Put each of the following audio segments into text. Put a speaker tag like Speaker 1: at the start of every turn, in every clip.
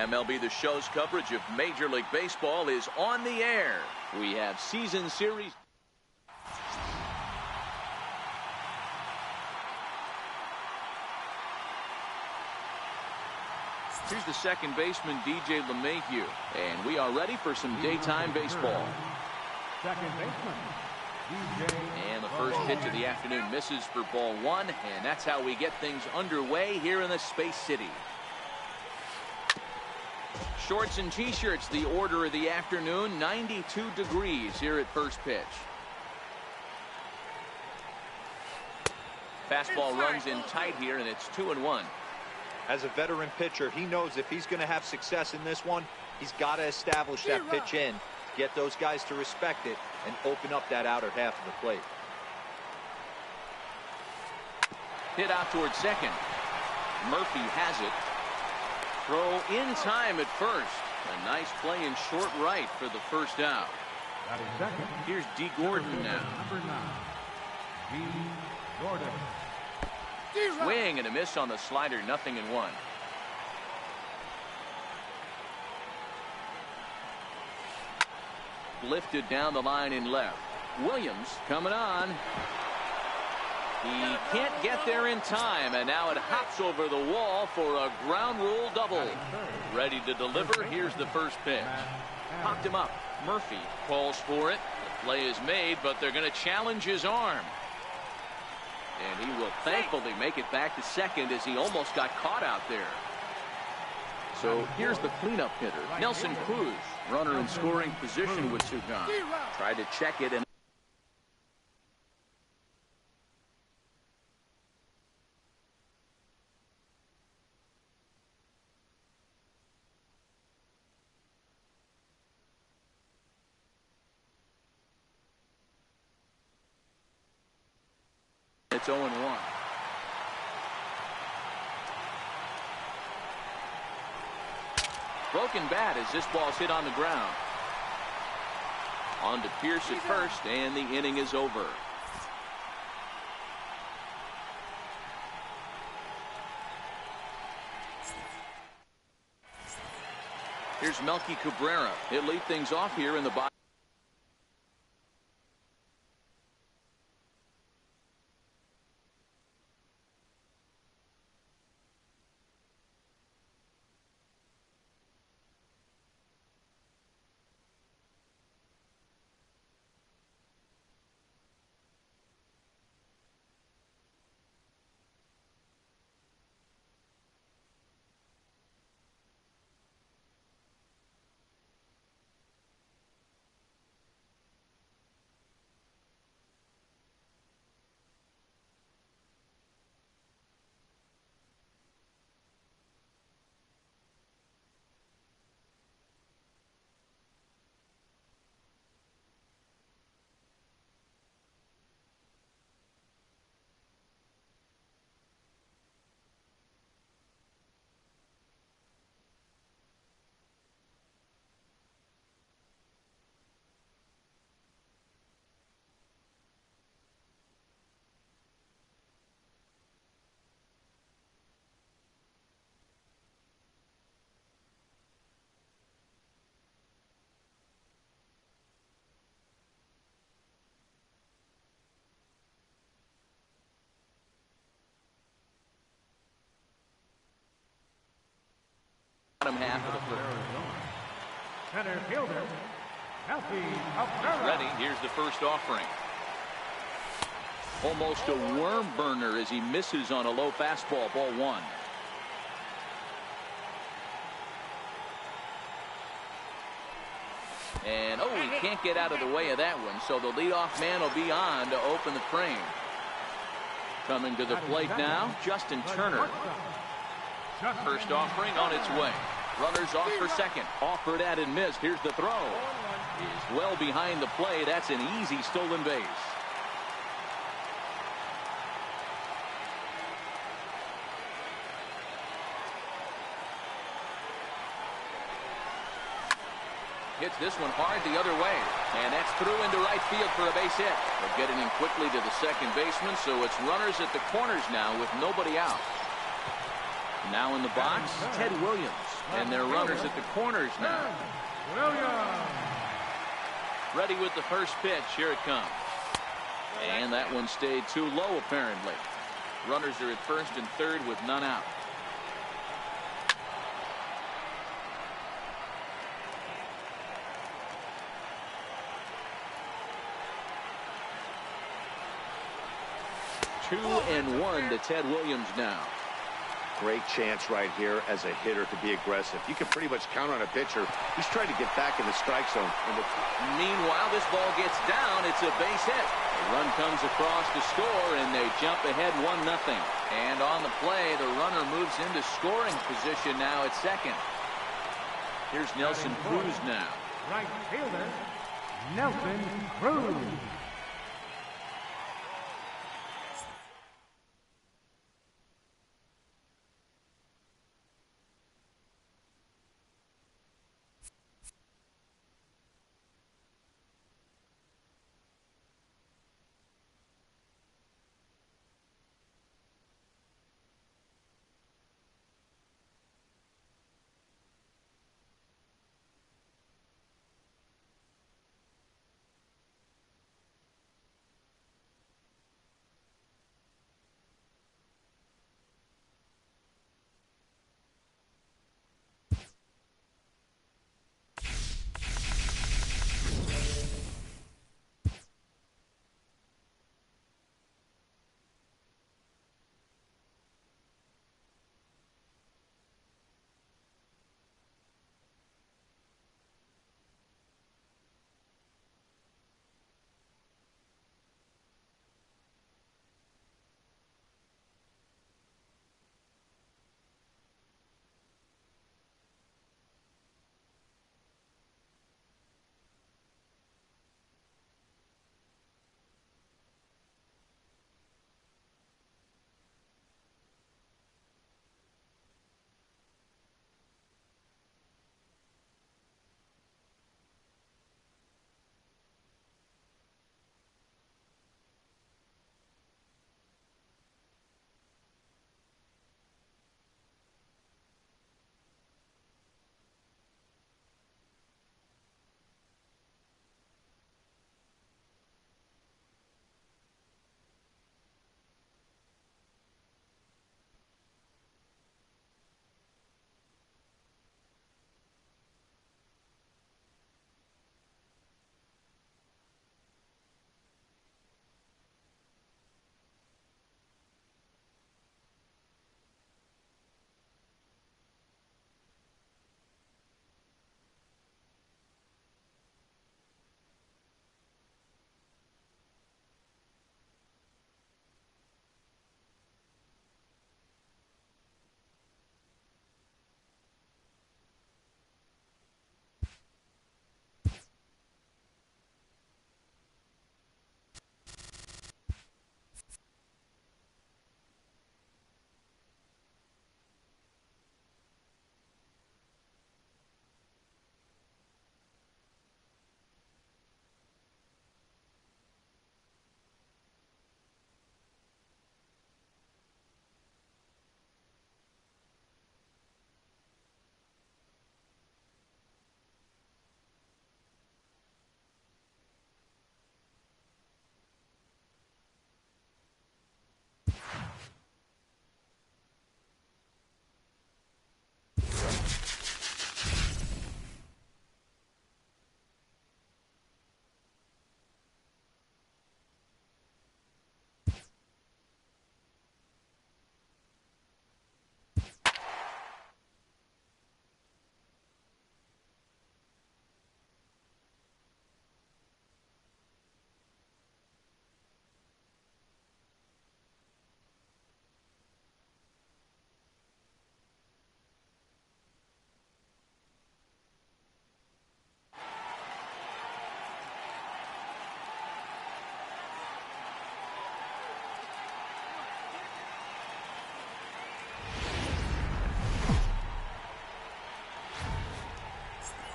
Speaker 1: MLB The Show's coverage of Major League Baseball is on the air. We have season series. Here's the second baseman, DJ LeMahieu, and we are ready for some daytime baseball.
Speaker 2: Second baseman, DJ.
Speaker 1: And the first pitch of the afternoon misses for ball one, and that's how we get things underway here in the Space City. Shorts and t-shirts, the order of the afternoon. 92 degrees here at first pitch. Fastball runs in tight here, and it's 2-1.
Speaker 3: As a veteran pitcher, he knows if he's going to have success in this one, he's got to establish that pitch in, get those guys to respect it, and open up that outer half of the plate.
Speaker 1: Hit out towards second. Murphy has it. Throw in time at first. A nice play in short right for the first out. Here's D. Gordon now.
Speaker 2: Number 9, D. Gordon.
Speaker 1: Swing and a miss on the slider, 0-1. Lifted down the line in left. Williams coming on. He can't get there in time, and now it hops over the wall for a ground rule double. Ready to deliver. Here's the first pitch. Popped him up. Murphy calls for it. The play is made, but they're going to challenge his arm. And he will thankfully make it back to second as he almost got caught out there. So here's the cleanup hitter, Nelson Cruz. Runner in scoring position with two gone. Tried to check it, and it's 0-1. Broken bat as this ball's hit on the ground. On to Pierce at first, and the inning is over. Here's Melky Cabrera. He'll lead things off here in the bottom. Bottom half of the first.
Speaker 2: Center fielder, Melky Cabrera.
Speaker 1: Ready. Here's the first offering. Almost a worm burner as he misses on a low fastball. Ball one. And he can't get out of the way of that one, so the leadoff man will be on to open the frame. Coming to the plate now, Justin Turner. First offering on its way. Runners off for second. Offered at and missed. Here's the throw. Is well behind the play. That's an easy stolen base. Hits this one hard the other way. And that's through into right field for a base hit. They're getting him quickly to the second baseman, so it's runners at the corners now with nobody out. Now in the box, Ted Williams. And they're runners at the corners now.
Speaker 2: Williams.
Speaker 1: Ready with the first pitch. Here it comes. And that one stayed too low, apparently. Runners are at first and third with none out. Two and one to Ted Williams now.
Speaker 4: Great chance right here as a hitter to be aggressive. You can pretty much count on a pitcher. He's trying to get back in the strike zone.
Speaker 1: Meanwhile, this ball gets down. It's a base hit. The run comes across to score, and they jump ahead 1-0. And on the play, the runner moves into scoring position now at second. Here's Nelson Cruz now.
Speaker 2: Right fielder, Nelson Cruz.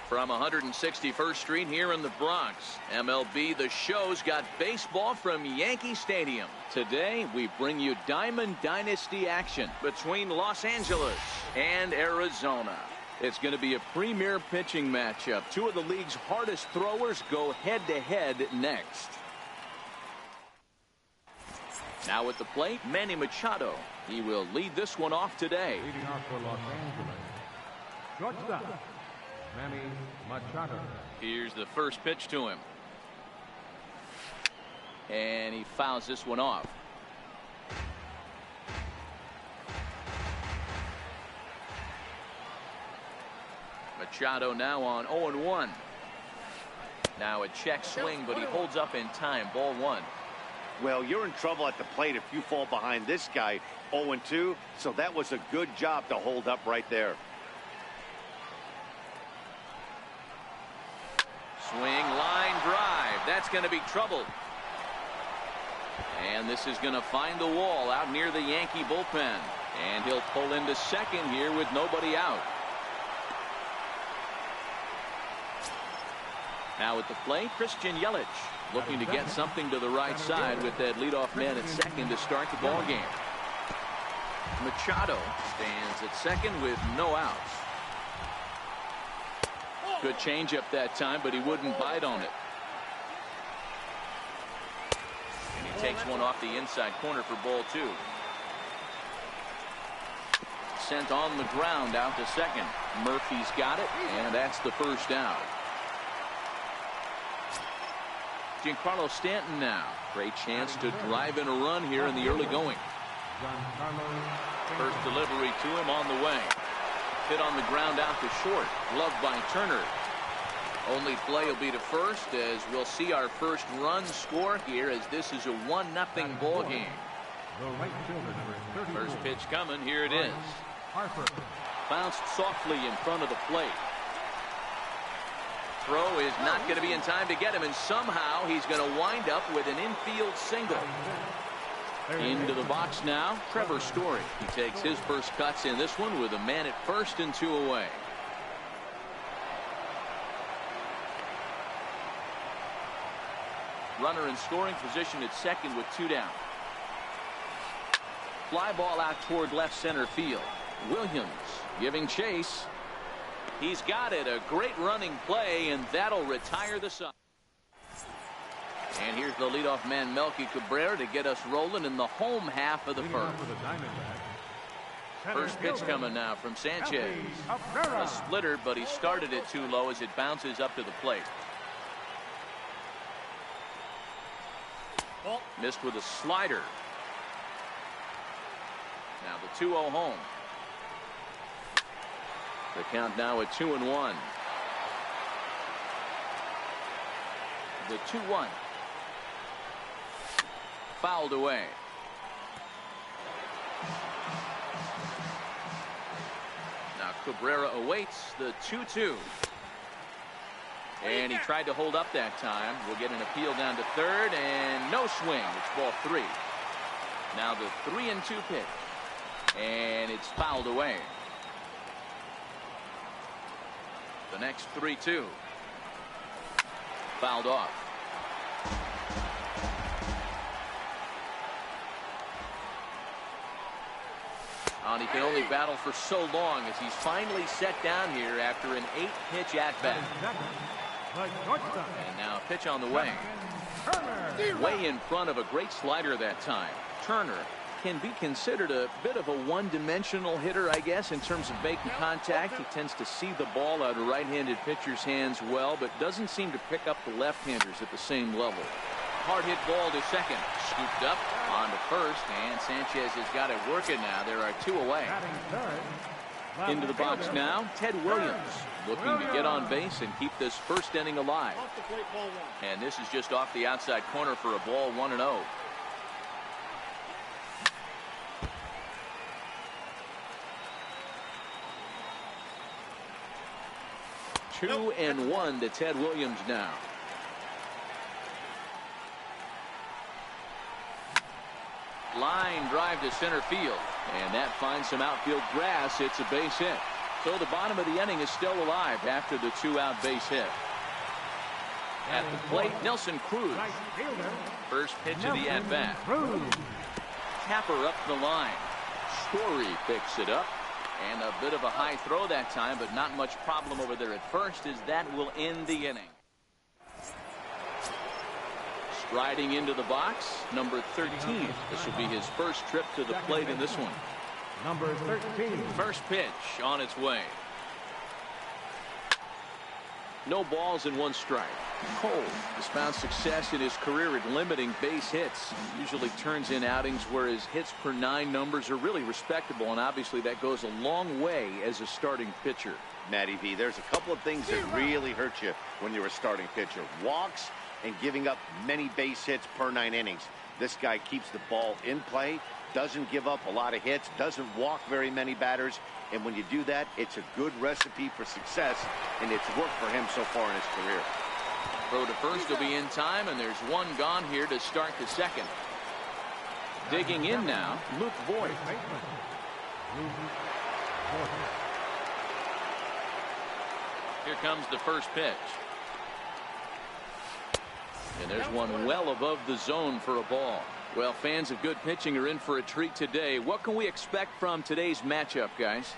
Speaker 1: From 161st Street here in the Bronx, MLB The Show's got baseball from Yankee Stadium. Today, we bring you Diamond Dynasty action between Los Angeles and Arizona. It's going to be a premier pitching matchup. Two of the league's hardest throwers go head-to-head next. Now at the plate, Manny Machado. He will lead this one off today.
Speaker 2: Leading off for Los Angeles, shortstop, Manny Machado.
Speaker 1: Here's the first pitch to him. And he fouls this one off. Machado now on 0-1. Now a check swing, but he holds up in time. Ball one.
Speaker 4: Well, you're in trouble at the plate if you fall behind this guy 0-2, so that was a good job to hold up right there.
Speaker 1: Swing, line drive. That's going to be trouble. And this is going to find the wall out near the Yankee bullpen. And he'll pull into second here with nobody out. Now at the plate, Christian Yelich looking to get something to the right side with that leadoff man at second to start the ball game. Machado stands at second with no outs. Good changeup that time, but he wouldn't bite on it. And he takes one off the inside corner for ball two. Sent on the ground out to second. Murphy's got it, and that's the first out. Giancarlo Stanton now. Great chance to drive in a run here in the early going. First delivery to him on the way. Hit on the ground out to short. Gloved by Turner. Only play will be to first as we'll see our first run score here as this is a 1-0 ball game. First pitch coming. Here it is. Bounced softly in front of the plate. Throw is not going to be in time to get him, and somehow he's going to wind up with an infield single. Into the box now, Trevor Story. He takes his first cuts in this one with a man at first and 2 away. Runner in scoring position at second with 2 down. Fly ball out toward left center field. Williams giving chase. He's got it. A great running play, and that'll retire the side. And here's the leadoff man, Melky Cabrera, to get us rolling in the home half of the first. First pitch coming now from Sanchez. A splitter, but he started it too low as it bounces up to the plate. Missed with a slider. Now the 2-0 home. The count now at 2-1. The 2-1. Fouled away. Now Cabrera awaits the 2-2. And he tried to hold up that time. We'll get an appeal down to third, and no swing. It's ball 3. Now the 3-2 pitch. And it's fouled away. The next 3-2. Fouled off. And he can only battle for so long as he's finally set down here after an 8-pitch at-bat. And now a pitch on the way. Way in front of a great slider that time. Turner can be considered a bit of a one-dimensional hitter, I guess, in terms of making contact. He tends to see the ball out of right-handed pitchers' hands well, but doesn't seem to pick up the left-handers at the same level. Hard hit ball to second. Scooped up on to first, and Sanchez has got it working now. There are 2 away. Into the box now, Ted Williams looking to get on base and keep this first inning alive. And this is just off the outside corner for a ball, 1-0. 2-1 to Ted Williams now. Line drive to center field, and that finds some outfield grass. It's a base hit. So the bottom of the inning is still alive after the 2-out base hit. At the plate, Nelson Cruz. First pitch of the at-bat. Tapper up the line. Story picks it up, And a bit of a high throw that time, but not much problem over there at first, as that will end the inning. Striding into the box, number 13. This will be his first trip to the plate in this one.
Speaker 2: Number 13.
Speaker 1: First pitch on its way. No balls and one strike. Cole has found success in his career at limiting base hits. Usually turns in outings where his hits per 9 numbers are really respectable, and obviously that goes a long way as a starting pitcher.
Speaker 4: Matty V, there's a couple of things that really hurt you when you're a starting pitcher. Walks and giving up many base hits per 9 innings. This guy keeps the ball in play, doesn't give up a lot of hits, doesn't walk very many batters. And when you do that, it's a good recipe for success, and it's worked for him so far in his career.
Speaker 1: Throw to first will be in time, and there's one gone here to start the second. Digging in now, Luke Voigt. Here comes the first pitch. And there's one well above the zone for a ball. Well, fans of good pitching are in for a treat today. What can we expect from today's matchup, guys?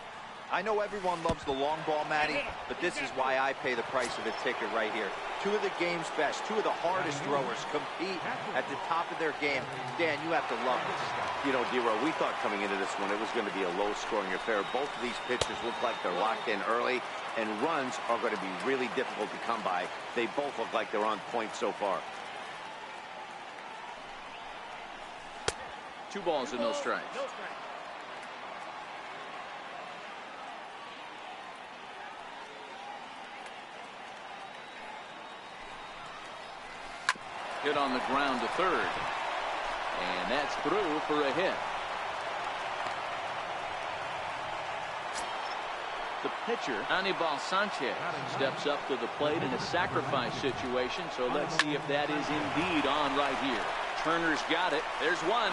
Speaker 3: I know everyone loves the long ball, Matty, but this is why I pay the price of a ticket right here. Two of the game's best, two of the hardest throwers compete at the top of their game. Dan, you have to love this stuff.
Speaker 4: You know, D-Row, we thought coming into this one it was going to be a low-scoring affair. Both of these pitchers look like they're locked in early, and runs are going to be really difficult to come by. They both look like they're on point so far.
Speaker 1: 2 balls and no strikes. Hit on the ground to third. And that's through for a hit. The pitcher, Anibal Sanchez, steps up to the plate in a sacrifice situation. So let's see if that is indeed on right here. Turner's got it. There's one.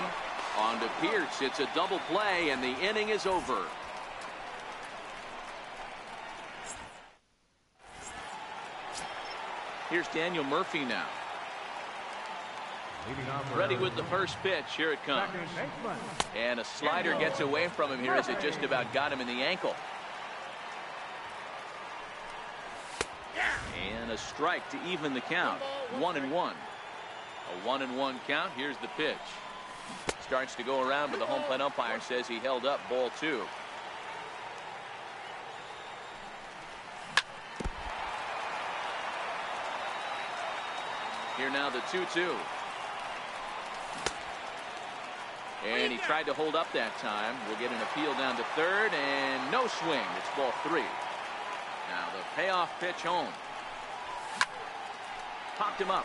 Speaker 1: On to Pierce. It's a double play, and the inning is over. Here's Daniel Murphy now. Ready with the first pitch. Here it comes. And a slider gets away from him here as it just about got him in the ankle. And a strike to even the count. 1-1. A 1-1 count. Here's the pitch. Starts to go around, but the home plate umpire says he held up ball 2. Here now the 2-2. And he tried to hold up that time. We'll get an appeal down to third, and no swing. It's ball 3. Now the payoff pitch home. Popped him up.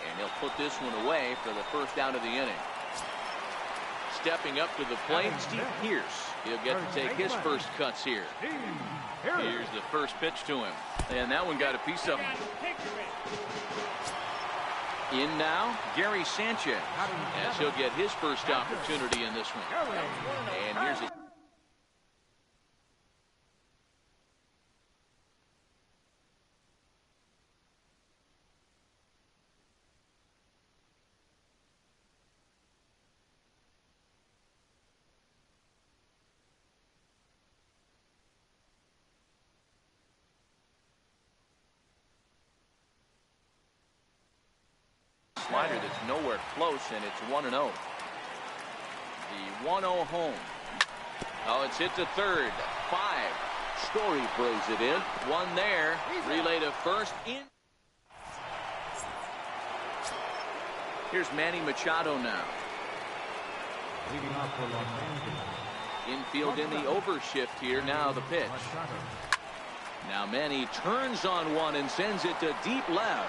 Speaker 1: And he'll put this one away for the first out of the inning. Stepping up to the plate, Steve Pierce. He'll get to take his first cuts here. Here's the first pitch to him. And that one got a piece of him. In now, Gary Sanchez, as he'll get his first opportunity in this one. And here's a slider that's nowhere close, and it's 1-0. The 1-0 home. Oh, it's hit to third. 5. Story throws it in. 1 there. Relay to first. In. Here's Manny Machado now. Infield in the overshift here. Now the pitch. Now Manny turns on one and sends it to deep left.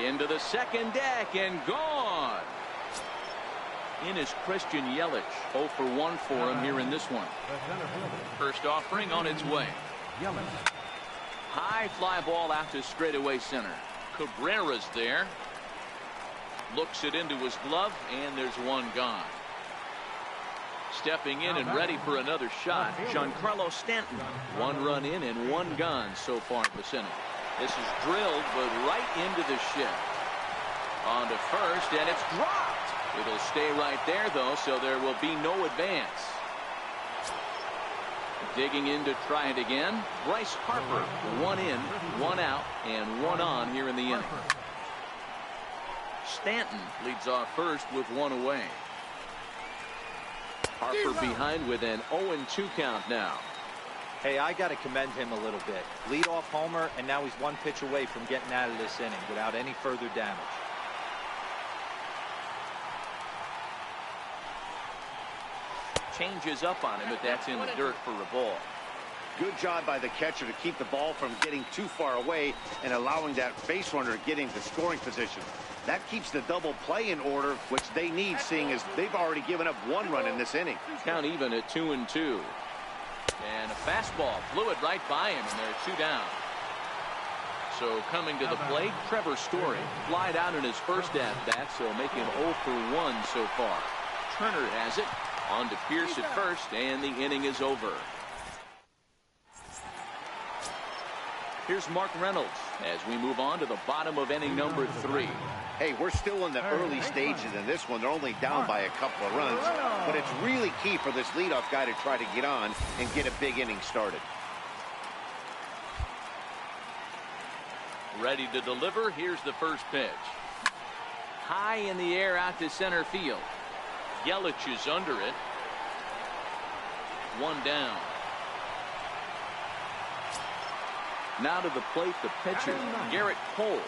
Speaker 1: Into the second deck and gone. In is Christian Yelich. 0 for 1 for him here in this one. First offering on its way. High fly ball out to straightaway center. Cabrera's there. Looks it into his glove, and there's one gone. Stepping in and ready for another shot, Giancarlo Stanton. 1 run in and 1 gone so far in this inning. This is drilled, but right into the shift. On to first, and it's dropped. It'll stay right there, though, so there will be no advance. Digging in to try it again. Bryce Harper, 1 in, 1 out, and 1 on here in the inning. Stanton leads off first with 1 away. Harper behind with an 0-2 count now.
Speaker 3: Hey, I got to commend him a little bit. Leadoff homer, and now he's 1 pitch away from getting out of this inning without any further damage.
Speaker 1: Changes up on him, but that's in the dirt for a ball.
Speaker 4: Good job by the catcher to keep the ball from getting too far away and allowing that base runner to get into scoring position. That keeps the double play in order, which they need, seeing as they've already given up 1 run in this inning.
Speaker 1: Count even at 2-2. And a fastball flew it right by him, and they're 2 down. So coming to the plate, Trevor Story flied out in his first at-bat, so making 0 for 1 so far. Turner has it. On to Pierce at first, and the inning is over. Here's Mark Reynolds as we move on to the bottom of inning number 3.
Speaker 4: Hey, we're still in the early stages in this one. They're only down by a couple of runs, but it's really key for this leadoff guy to try to get on and get a big inning started.
Speaker 1: Ready to deliver. Here's the first pitch. High in the air out to center field. Yelich is under it. 1 down. Now to the plate, the pitcher, Garrett Cole.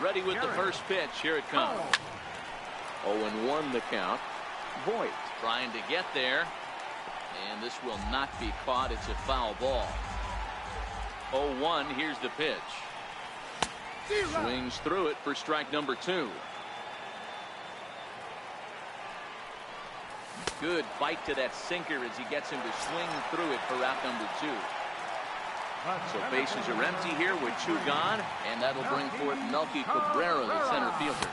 Speaker 1: Ready with the first pitch. Here it comes. 0-1 the count. Voit trying to get there. And this will not be caught. It's a foul ball. 0-1. Here's the pitch. Swings through it for strike number 2. Good bite to that sinker as he gets him to swing through it for out number 2. So bases are empty here with 2 gone, and that'll bring forth Melky Cabrera, the center fielder.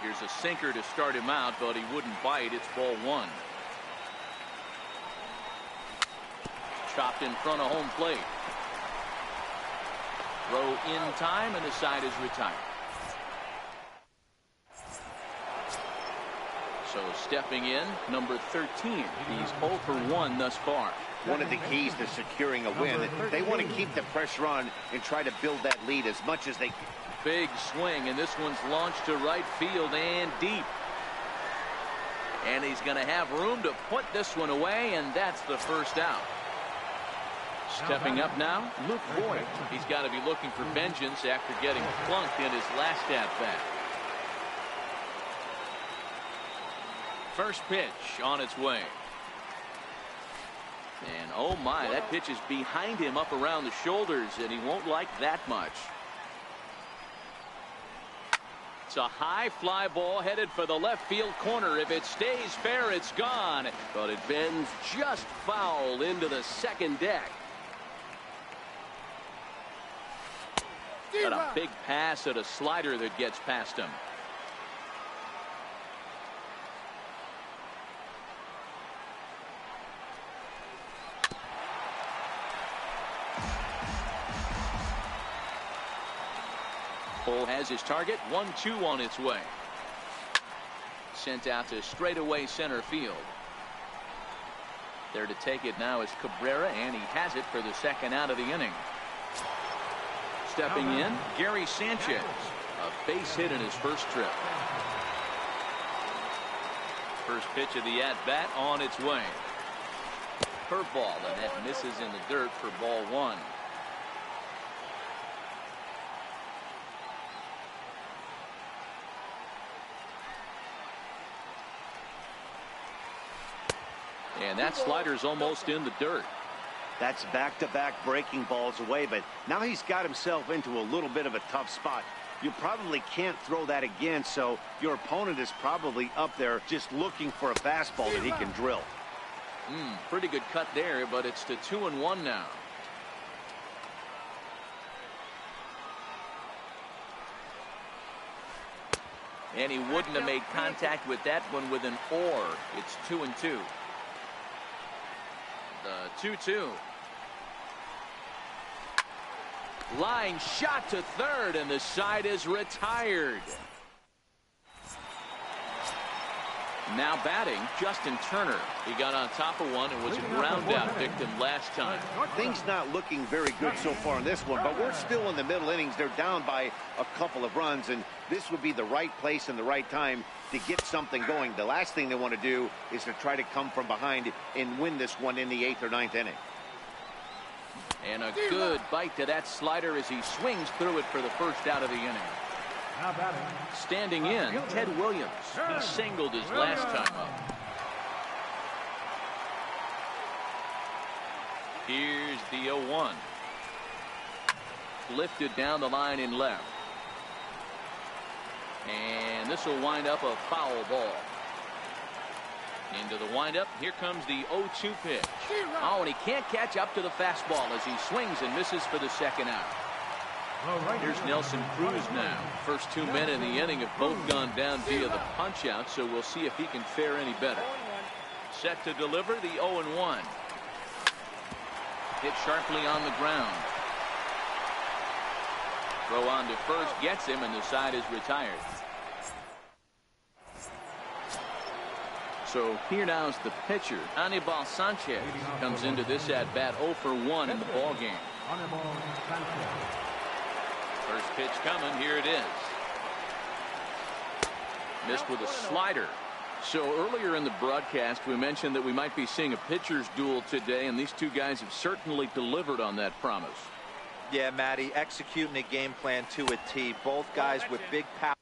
Speaker 1: Here's a sinker to start him out, but he wouldn't bite. It's ball 1. Chopped in front of home plate. Throw in time, and the side is retired. So stepping in, number 13. He's 0 for 1 thus far.
Speaker 4: One of the keys to securing a win, they want to keep the pressure on and try to build that lead as much as they can.
Speaker 1: Big swing, and this one's launched to right field and deep. And he's going to have room to put this one away, and that's the first out. Stepping up now, Luke Voit. He's got to be looking for vengeance after getting plunked in his last at-bat. First pitch on its way. And oh my, that pitch is behind him up around the shoulders, and he won't like that much. It's a high fly ball headed for the left field corner. If it stays fair, it's gone. But it bends just foul into the second deck. Got a big pass at a slider that gets past him. Cole has his target. 1-2 on its way. Sent out to straightaway center field. There to take it now is Cabrera, and he has it for the second out of the inning. Stepping in, Gary Sanchez. A base hit in his first trip. First pitch of the at-bat on its way. Curveball, and that misses in the dirt for ball 1. And that slider's almost in the dirt.
Speaker 4: That's back-to-back breaking balls away, but now he's got himself into a little bit of a tough spot. You probably can't throw that again, so your opponent is probably up there just looking for a fastball that he can drill.
Speaker 1: Pretty good cut there, but it's to 2-1 now. And he wouldn't have made contact with that one with an or. It's 2-2. The 2-2. Line shot to third, and the side is retired. Now batting, Justin Turner. He got on top of one and was a ground out victim last time.
Speaker 4: Things not looking very good so far in this one, but we're still in the middle innings. They're down by a couple of runs, and this would be the right place and the right time to get something going. The last thing they want to do is to try to come from behind and win this one in the 8th or 9th inning.
Speaker 1: And a good bite to that slider as he swings through it for the first out of the inning. Standing in, Ted Williams. He singled his last time up. Here's the 0-1. Lifted down the line in left. And this will wind up a foul ball. Into the windup. Here comes the 0-2 pitch. Oh, and he can't catch up to the fastball as he swings and misses for the second out. Here's Nelson Cruz now. First 2 men in the inning have both gone down via the punch out, so we'll see if he can fare any better. Set to deliver the 0-1. Hit sharply on the ground. Throw on to first gets him, and the side is retired. So here now is the pitcher. Anibal Sanchez comes into this at bat 0 for 1 in the ball game. First pitch coming. Here it is. Missed with a slider. So earlier in the broadcast we mentioned that we might be seeing a pitcher's duel today, and these two guys have certainly delivered on that promise.
Speaker 3: Yeah, Matty, executing a game plan to a T. Both guys with big power.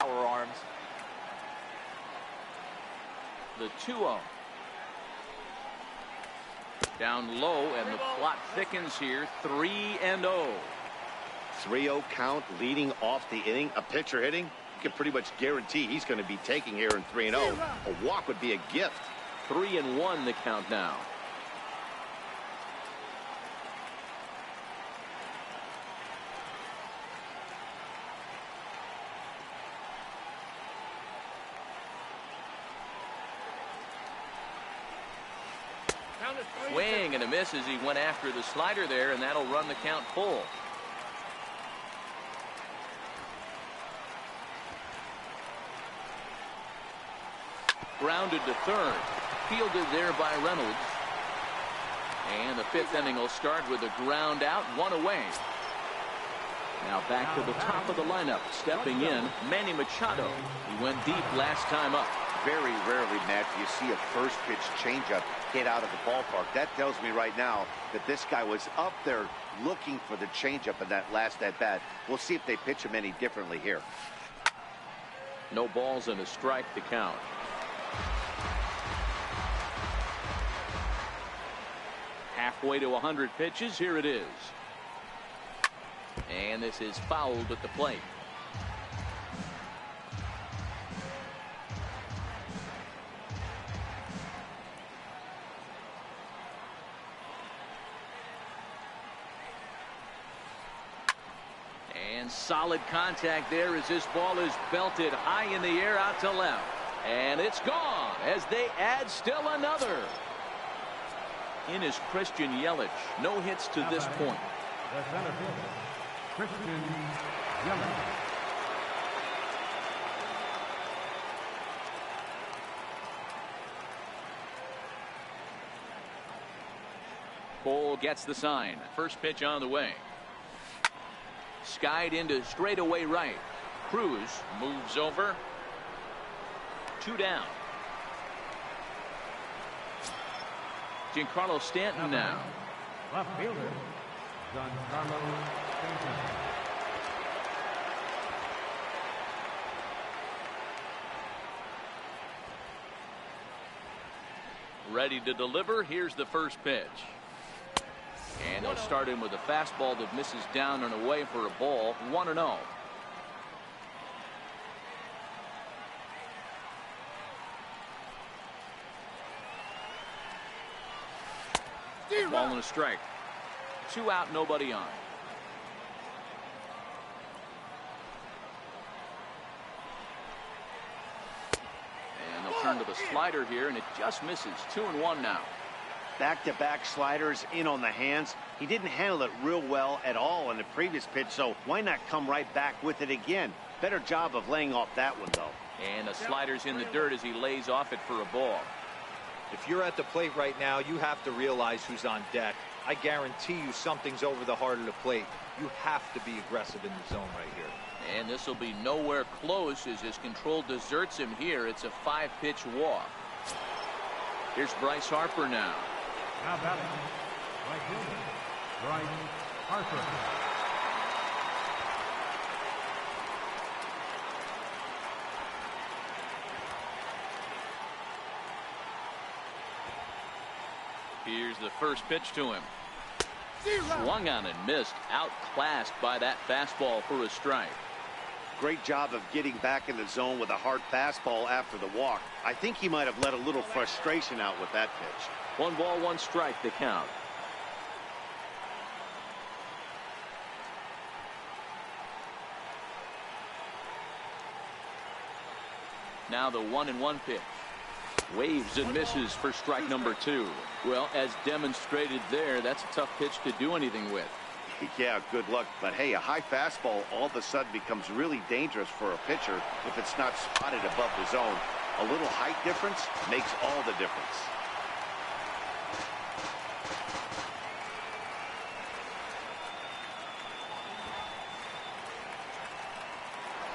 Speaker 3: Arms.
Speaker 1: The 2-0. Down low, and the plot thickens here. 3-0.
Speaker 4: 3-0 count leading off the inning. A pitcher hitting, you can pretty much guarantee he's going to be taking here in 3-0. A walk would be a gift.
Speaker 1: 3-1 the count now. Swing and a miss as he went after the slider there, and that'll run the count full. Grounded to third. Fielded there by Reynolds. And the 5th inning will start with a ground out, 1 away. Now back to the top of the lineup. Stepping in, Manny Machado. He went deep last time up.
Speaker 4: Very rarely, Matt, do you see a first pitch changeup hit out of the ballpark. That tells me right now that this guy was up there looking for the changeup in that last at bat. We'll see if they pitch him any differently here.
Speaker 1: No balls and a strike to count. Halfway to 100 pitches. Here it is. And this is fouled at the plate. And solid contact there as this ball is belted high in the air out to left. And it's gone as they add still another. In is Christian Yelich. No hits to this point.
Speaker 2: The center fielder, Christian Yelich.
Speaker 1: Cole gets the sign. First pitch on the way. Skied into straightaway right. Cruz moves over. 2 down. Giancarlo Stanton now.
Speaker 2: Left fielder, Giancarlo Stanton.
Speaker 1: Ready to deliver. Here's the first pitch. And they'll start him with a fastball that misses down and away for a ball. 1-0. Ball and a strike. 2 out, nobody on. And they'll turn to the slider here, and it just misses. 2-1 now.
Speaker 4: Back-to-back sliders in on the hands. He didn't handle it real well at all in the previous pitch, so why not come right back with it again? Better job of laying off that one, though.
Speaker 1: And the slider's in the dirt as he lays off it for a ball.
Speaker 3: If you're at the plate right now, you have to realize who's on deck. I guarantee you something's over the heart of the plate. You have to be aggressive in the zone right here.
Speaker 1: And this will be nowhere close as his control deserts him here. It's a 5-pitch walk. Here's Bryce Harper now.
Speaker 2: Now batting, right fielder, Bryce Harper.
Speaker 1: Here's the first pitch to him. Swung on and missed. Outclassed by that fastball for a strike.
Speaker 4: Great job of getting back in the zone with a hard fastball after the walk. I think he might have let a little frustration out with that pitch.
Speaker 1: 1 ball, 1 strike to count. Now the 1-1 pitch. Waves and misses for strike number 2. Well, as demonstrated there, that's a tough pitch to do anything with.
Speaker 4: Yeah, good luck. But hey, a high fastball all of a sudden becomes really dangerous for a pitcher if it's not spotted above the zone. A little height difference makes all the difference.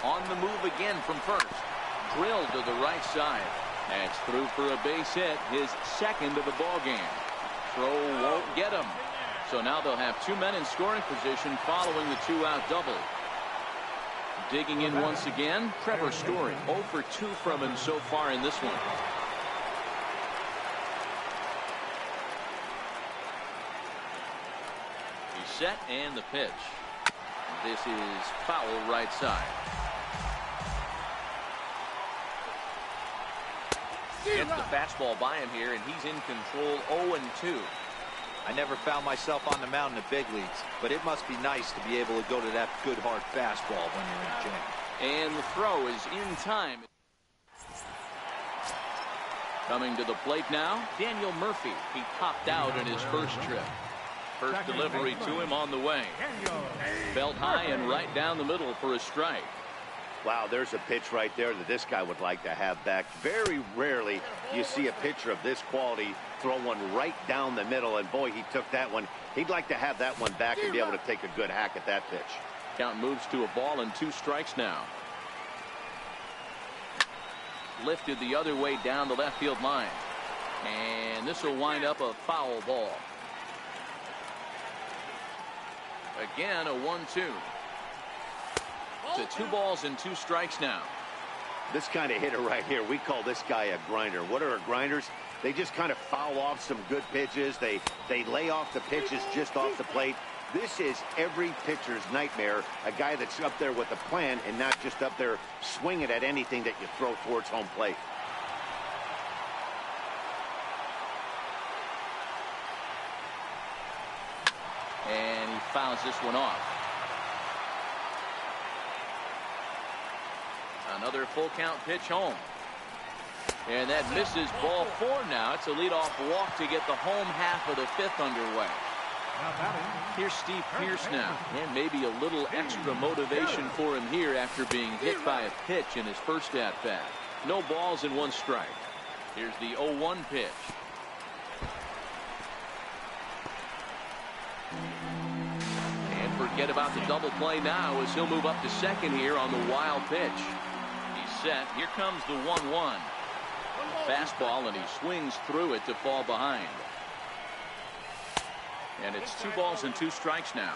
Speaker 1: On the move again from first. Drilled to the right side. That's through for a base hit, his second of the ball game. Throw won't get him. So now they'll have 2 men in scoring position following the 2-out double. Digging in once again, Trevor Story. 0 for 2 from him so far in this one. He's set and the pitch. This is foul right side. Gets the fastball by him here, and he's in control. 0-2.
Speaker 3: I never found myself on the mound in the big leagues, but it must be nice to be able to go to that good hard fastball when you're in jam.
Speaker 1: And the throw is in time. Coming to the plate now, Daniel Murphy. He popped out in his first trip. First delivery to him on the way. Belt high and right down the middle for a strike.
Speaker 4: Wow, there's a pitch right there that this guy would like to have back. Very rarely you see a pitcher of this quality throw one right down the middle, and boy, he took that one. He'd like to have that one back and be able to take a good hack at that pitch.
Speaker 1: Count moves to a ball and 2 strikes now. Lifted the other way down the left field line. And this will wind up a foul ball. Again, a 1-2. To 2 balls and 2 strikes now.
Speaker 4: This kind of hitter right here, we call this guy a grinder. What are grinders? They just kind of foul off some good pitches. They lay off the pitches just off the plate. This is every pitcher's nightmare, a guy that's up there with a plan and not just up there swinging at anything that you throw towards home plate.
Speaker 1: And he fouls this one off. Another full count pitch home. And that misses. Ball 4 now. It's a leadoff walk to get the home half of the 5th underway. Here's Steve Pearce now. And maybe a little extra motivation for him here after being hit by a pitch in his first at-bat. No balls and 1 strike. Here's the 0-1 pitch. Forget about the double play now as he'll move up to second here on the wild pitch. He's set. Here comes the 1-1. Fastball, and he swings through it to fall behind. And it's 2 balls and 2 strikes now.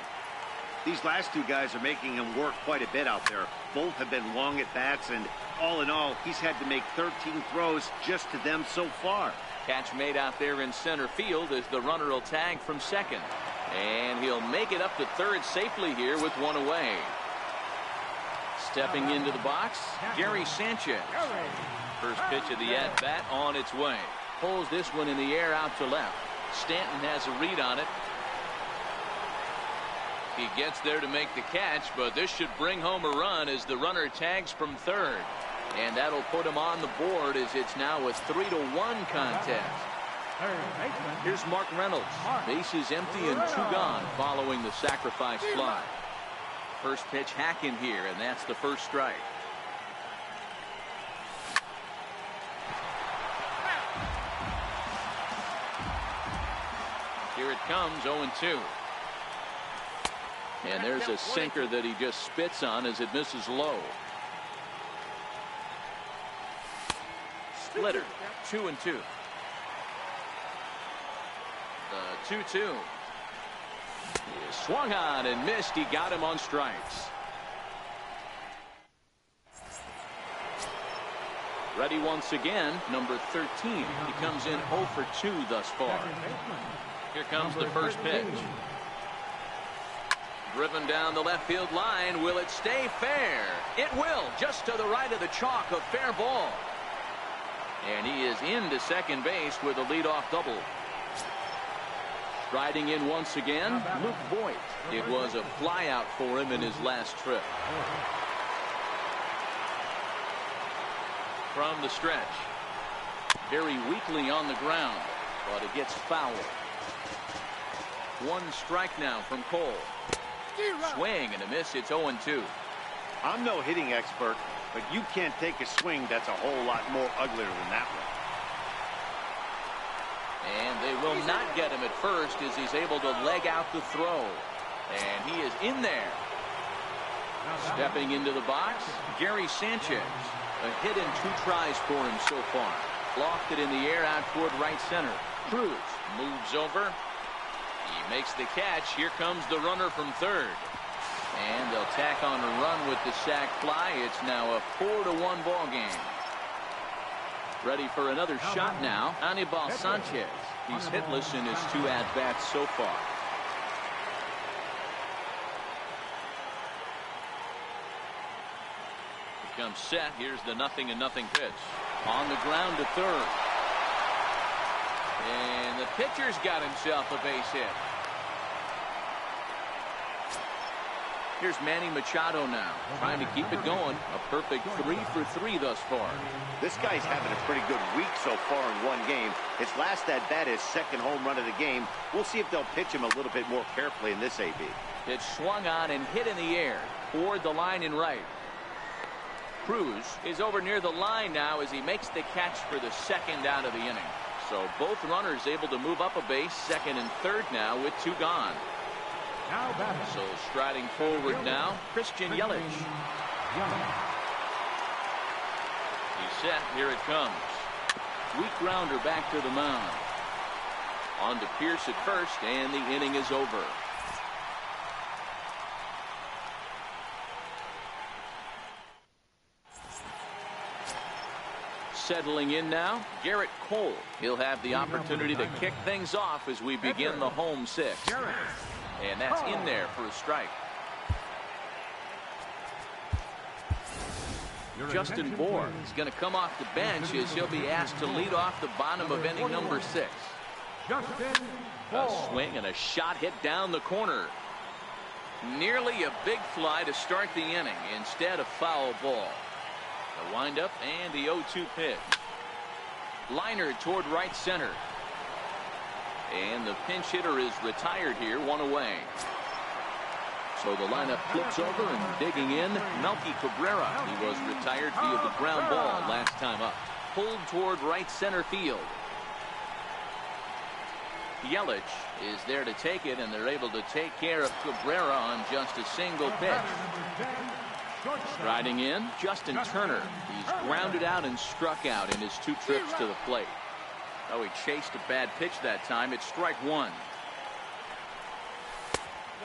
Speaker 4: These last 2 guys are making him work quite a bit out there. Both have been long at bats, and all in all, he's had to make 13 throws just to them so far.
Speaker 1: Catch made out there in center field as the runner will tag from second. And he'll make it up to third safely here with 1 away. Stepping into the box, Gary Sanchez. First pitch of the at-bat on its way. Pulls this one in the air out to left. Stanton has a read on it. He gets there to make the catch, but this should bring home a run as the runner tags from third. And that'll put him on the board as it's now a 3-1 contest. Here's Mark Reynolds. Bases empty and 2 gone following the sacrifice fly. First pitch hack in here, and that's the first strike. Here it comes, 0-2. And there's a sinker that he just spits on as it misses low. Splitter, 2-2. The 2-2. He swung on and missed. He got him on strikes. Ready once again, number 13. He comes in 0 for 2 thus far. Here comes the first pitch. Driven down the left field line. Will it stay fair? It will. Just to the right of the chalk, a fair ball. And he is into second base with a leadoff double. Striding in once again, Luke Voigt. It was a flyout for him in his last trip. From the stretch. Very weakly on the ground, but it gets fouled. 1 strike now from Cole. Swing and a miss. It's 0-2.
Speaker 4: I'm no hitting expert, but you can't take a swing that's a whole lot more uglier than that one.
Speaker 1: And they will not get him at first as he's able to leg out the throw. And he is in there. Stepping into the box, Gary Sanchez. A hit in 2 tries for him so far. Lofted in the air out toward right center. Cruz moves over. He makes the catch. Here comes the runner from third. And they'll tack on a run with the sac fly. It's now a 4-1 ball game. Ready for another shot now. Anibal Sanchez. He's hitless in his 2 at-bats so far. Becomes set. Here's the 0-0 pitch. On the ground to third. And the pitcher's got himself a base hit. Here's Manny Machado now, trying to keep it going. A perfect 3 for 3 thus far.
Speaker 4: This guy's having a pretty good week so far in 1 game. His last at-bat is 2nd home run of the game. We'll see if they'll pitch him a little bit more carefully in this AB.
Speaker 1: It swung on and hit in the air toward the line in right. Cruz is over near the line now as he makes the catch for the 2nd out of the inning. So both runners able to move up a base, 2nd and 3rd now with 2 gone. So striding forward now, Christian Yelich. He's set. Here it comes. Weak grounder back to the mound. On to Pierce at first, and the inning is over. Settling in now, Garrett Cole. He'll have the opportunity to kick things off as we begin the home 6. And that's in there for a strike. Justin Bour is going to come off the bench as he'll be asked to lead off the bottom of inning number 6. A swing and a shot hit down the corner. Nearly a big fly to start the inning. Instead, a foul ball. The windup and the 0-2 pitch. Liner toward right center. And the pinch hitter is retired here, 1 away. So the lineup flips over and digging in, Melky Cabrera. He was retired via the ground ball last time up. Pulled toward right center field. Yelich is there to take it, and they're able to take care of Cabrera on just a single pitch. Riding in, Justin Turner. He's grounded out and struck out in his 2 trips to the plate. Oh, he chased a bad pitch that time. It's strike 1.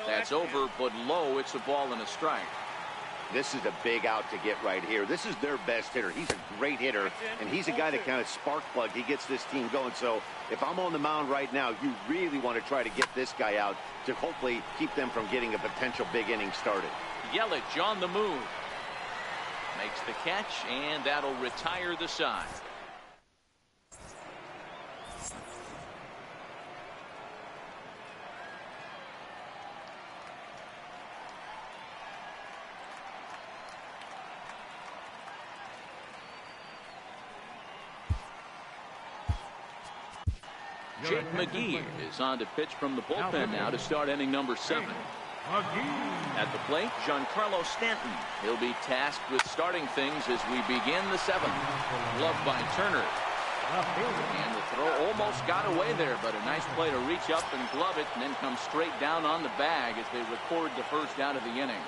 Speaker 1: That's over, but low. It's a ball and a strike.
Speaker 4: This is a big out to get right here. This is their best hitter. He's a great hitter, and he's a guy that kind of spark plug. He gets this team going. So if I'm on the mound right now, you really want to try to get this guy out to hopefully keep them from getting a potential big inning started.
Speaker 1: Yelich on the move. Makes the catch, and that'll retire the side. Jake McGee is on to pitch from the bullpen now to start inning number 7. At the plate, Giancarlo Stanton. He'll be tasked with starting things as we begin the 7th. Gloved by Turner. And the throw almost got away there, but a nice play to reach up and glove it, and then come straight down on the bag as they record the first out of the inning.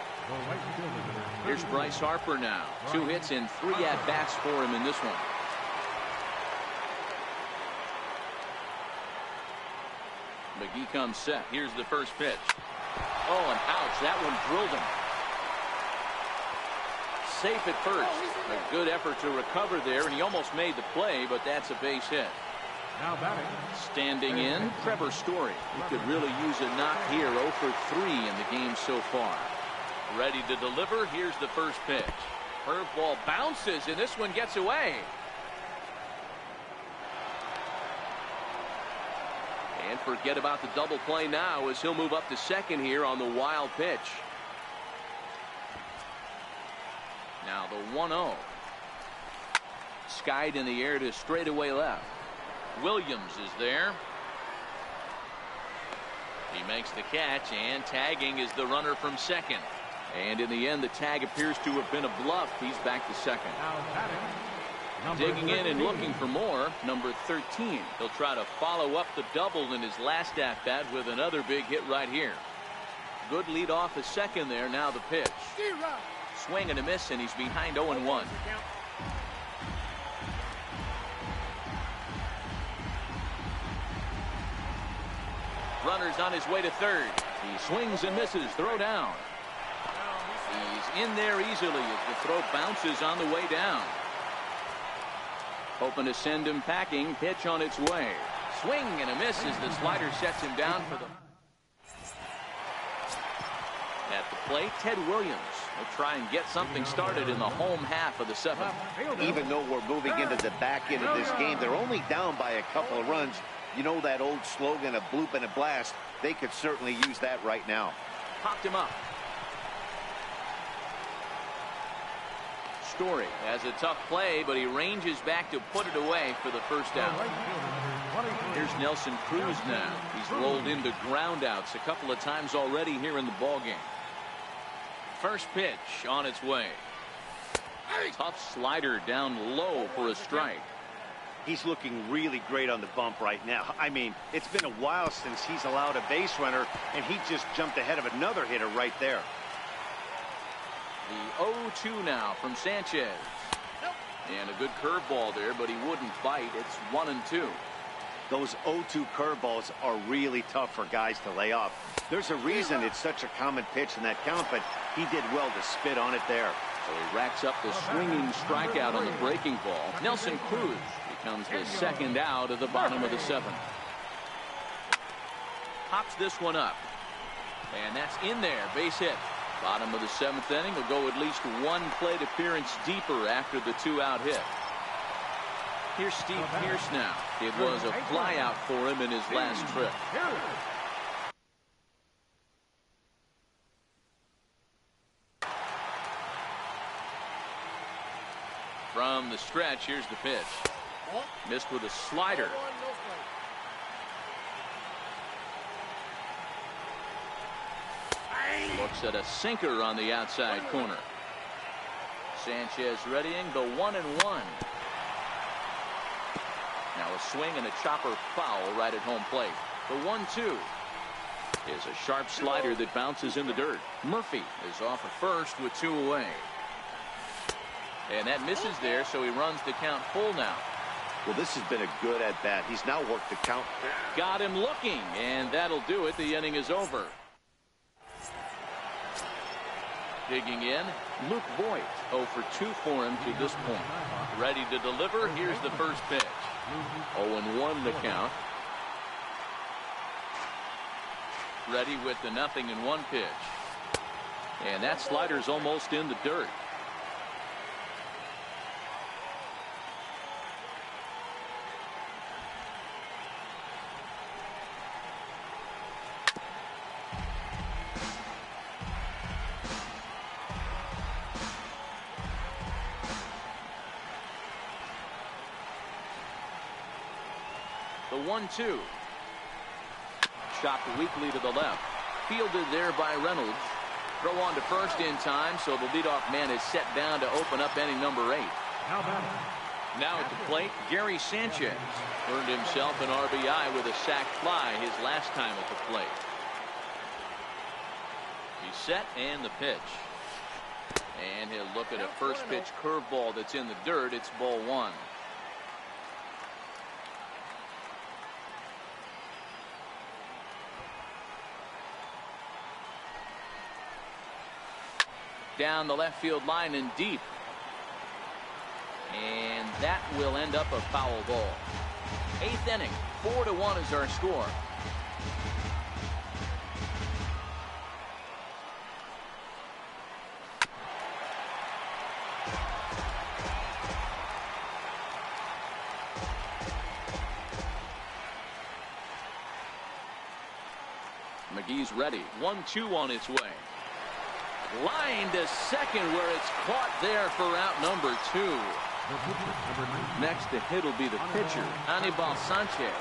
Speaker 1: Here's Bryce Harper now. 2 hits and 3 at-bats for him in this one. McGee comes set. Here's the first pitch. Oh, and ouch. That one drilled him. Safe at first. A good effort to recover there, and he almost made the play, but that's a base hit.
Speaker 2: Now batting.
Speaker 1: Standing in, Trevor Story. He could really use a knock here. 0 for 3 in the game so far. Ready to deliver. Here's the first pitch. Curveball bounces, and this one gets away. And forget about the double play now as he'll move up to second here on the wild pitch. Now the 1-0. Skied in the air to straightaway left. Williams is there. He makes the catch, and tagging is the runner from second. And in the end, the tag appears to have been a bluff. He's back to second. Digging in and looking for more, number 13. He'll try to follow up the double in his last at-bat with another big hit right here. Good lead off at second there. Now the pitch. Swing and a miss, and he's behind 0-1. Runner's on his way to third. He swings and misses. Throw down. He's in there easily as the throw bounces on the way down. Hoping to send him packing. Pitch on its way. Swing and a miss as the slider sets him down for the. At the plate, Ted Williams will try and get something started in the home half of the 7th.
Speaker 4: Even though we're moving into the back end of this game, they're only down by a couple of runs. You know that old slogan, a bloop and a blast. They could certainly use that right now.
Speaker 1: Popped him up. Story has a tough play, but he ranges back to put it away for the first out. Here's Nelson Cruz now. He's rolled into groundouts a couple of times already here in the ballgame. First pitch on its way. Tough slider down low for a strike.
Speaker 4: He's looking really great on the bump right now. I mean, it's been a while since he's allowed a base runner, and he just jumped ahead of another hitter right there.
Speaker 1: The 0-2 now from Sanchez. And a good curveball there, but he wouldn't bite. It's 1-2.
Speaker 4: Those 0-2 curveballs are really tough for guys to lay off. There's a reason it's such a common pitch in that count, but he did well to spit on it there.
Speaker 1: So he racks up the swinging strikeout on the breaking ball. Nelson Cruz becomes the second out of the bottom of the 7th. Pops this one up. And that's in there. Base hit. Bottom of the 7th inning will go at least one plate appearance deeper after the 2-out hit. Here's Steve Pearce now. It was a flyout for him in his last trip. From the stretch, here's the pitch. Missed with a slider. Looks at a sinker on the outside corner. Sanchez readying the 1-1. Now a swing and a chopper foul right at home plate. The 1-2 is a sharp slider that bounces in the dirt. Murphy is off at first with 2 away. And that misses there, so he runs the count full now.
Speaker 4: Well, this has been a good at-bat. He's now worked the count.
Speaker 1: Got him looking, and that'll do it. The inning is over. Digging in, Luke Voigt, 0 for 2 for him to this point. Ready to deliver. Here's the first pitch. 0-1 the count. Ready with the 0-1 pitch. And that slider's almost in the dirt. The 1-2. Chopped weakly to the left. Fielded there by Reynolds. Throw on to first in time, so the leadoff man is set down to open up inning number 8. Now at the plate, Gary Sanchez earned himself an RBI with a sac fly his last time at the plate. He's set and the pitch. And he'll look at a first pitch curveball that's in the dirt. It's ball 1. Down the left field line and deep. And that will end up a foul ball. 8th inning, 4-1 is our score. McGee's ready. 1-2 on its way. Line to second, where it's caught there for out number 2. Next to hit will be the pitcher, Anibal Sanchez.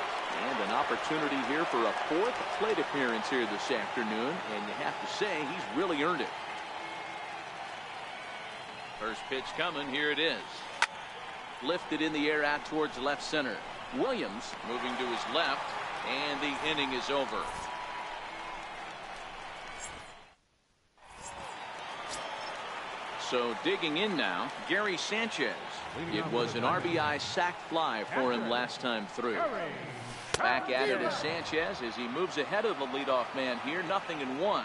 Speaker 1: And an opportunity here for a 4th plate appearance here this afternoon. And you have to say, he's really earned it. First pitch coming. Here it is. Lifted in the air out towards left center. Williams moving to his left. And the inning is over. So digging in now, Gary Sanchez. It was an RBI sac fly for him last time through. Back at it is Sanchez as he moves ahead of the leadoff man here. 0-1.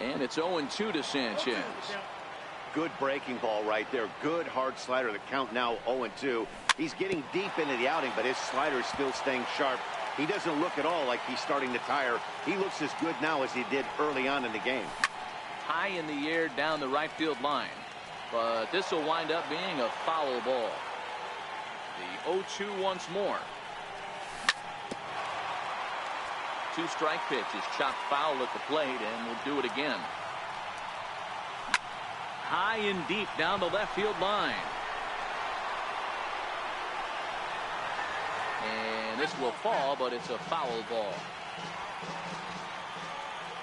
Speaker 1: And it's 0-2 to Sanchez.
Speaker 4: Good breaking ball right there. Good hard slider. The count now 0-2. He's getting deep into the outing, but his slider is still staying sharp. He doesn't look at all like he's starting to tire. He looks as good now as he did early on in the game.
Speaker 1: High in the air down the right field line, but this will wind up being a foul ball. The 0-2 once more. 2-strike pitch is chopped foul at the plate, and we'll do it again. High and deep down the left field line, and this will fall, but it's a foul ball.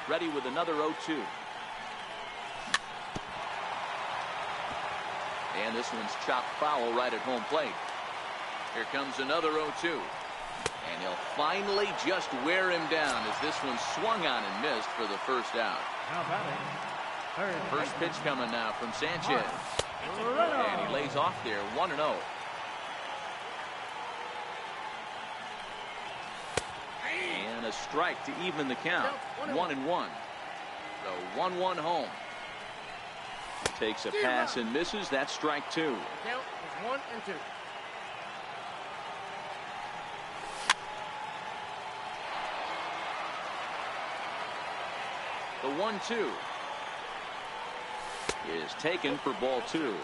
Speaker 1: Ready with another 0-2. And this one's chopped foul right at home plate. Here comes another 0-2. And he'll finally just wear him down as this one swung on and missed for the first out. First pitch coming now from Sanchez. And he lays off there, 1-0. And a strike to even the count. 1-1. So 1-1 home. Takes a pass and misses. That's strike 2.
Speaker 5: Count is 1-2.
Speaker 1: The 1-2 is taken for ball 2.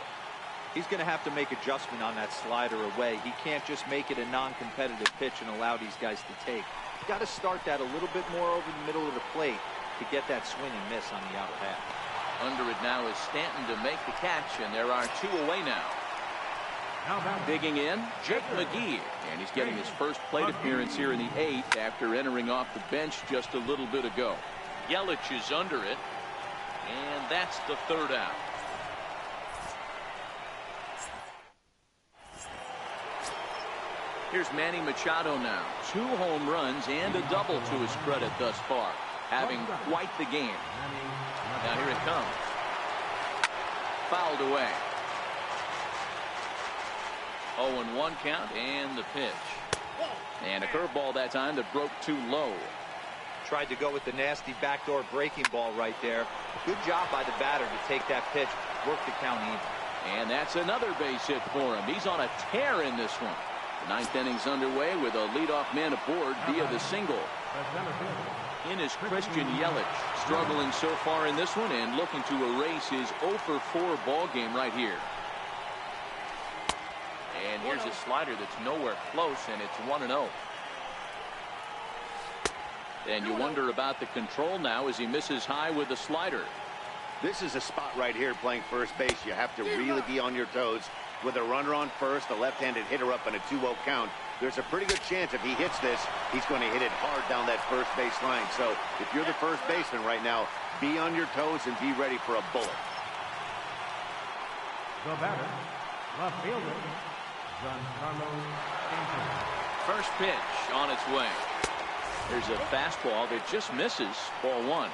Speaker 3: He's going to have to make adjustment on that slider away. He can't just make it a non-competitive pitch and allow these guys to take. He's got to start that a little bit more over the middle of the plate to get that swing and miss on the outer half.
Speaker 1: Under it now is Stanton to make the catch, and there are 2 away now. Digging in, Jake McGee, and he's getting his first plate appearance here in the 8th after entering off the bench just a little bit ago. Yelich is under it, and that's the 3rd out. Here's Manny Machado now. 2 home runs and a double to his credit thus far. Having quite the game. Now here it comes. Fouled away. 0-1 count and the pitch. And a curveball that time that broke too low.
Speaker 3: Tried to go with the nasty backdoor breaking ball right there. Good job by the batter to take that pitch. Work the count even.
Speaker 1: And that's another base hit for him. He's on a tear in this one. The 9th inning's underway with a leadoff man aboard via the single. In is Christian Yelich, struggling so far in this one and looking to erase his 0-for-4 ball game right here. And here's a slider that's nowhere close, and it's 1-0. And you wonder about the control now as he misses high with the slider.
Speaker 4: This is a spot right here playing first base. You have to really be on your toes. With a runner on first, a left-handed hitter up in a 2-0 count, there's a pretty good chance if he hits this, he's going to hit it hard down that first base line. So if you're the first baseman right now, be on your toes and be ready for a bullet.
Speaker 2: The batter, left fielder, Giancarlo Stanton.
Speaker 1: First pitch on its way. There's a fastball that just misses. Ball 1.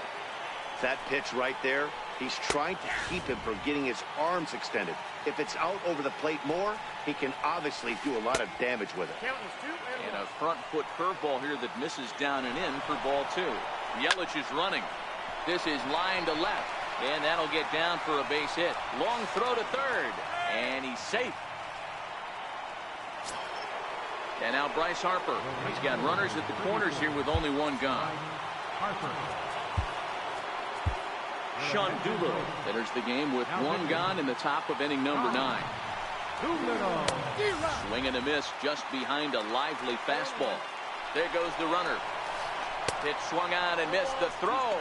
Speaker 4: That pitch right there, he's trying to keep him from getting his arms extended. If it's out over the plate more, he can obviously do a lot of damage with it.
Speaker 1: And a front foot curveball here that misses down and in for ball 2. Yelich is running. This is line to left, and that'll get down for a base hit. Long throw to third, and he's safe. And now Bryce Harper. He's got runners at the corners here with only 1 gone.
Speaker 2: Harper.
Speaker 1: Sean Doolittle enters the game with 1 gone in the top of inning number 9. Swing and a miss just behind a lively fastball. There goes the runner. Pitch swung on and missed the throw.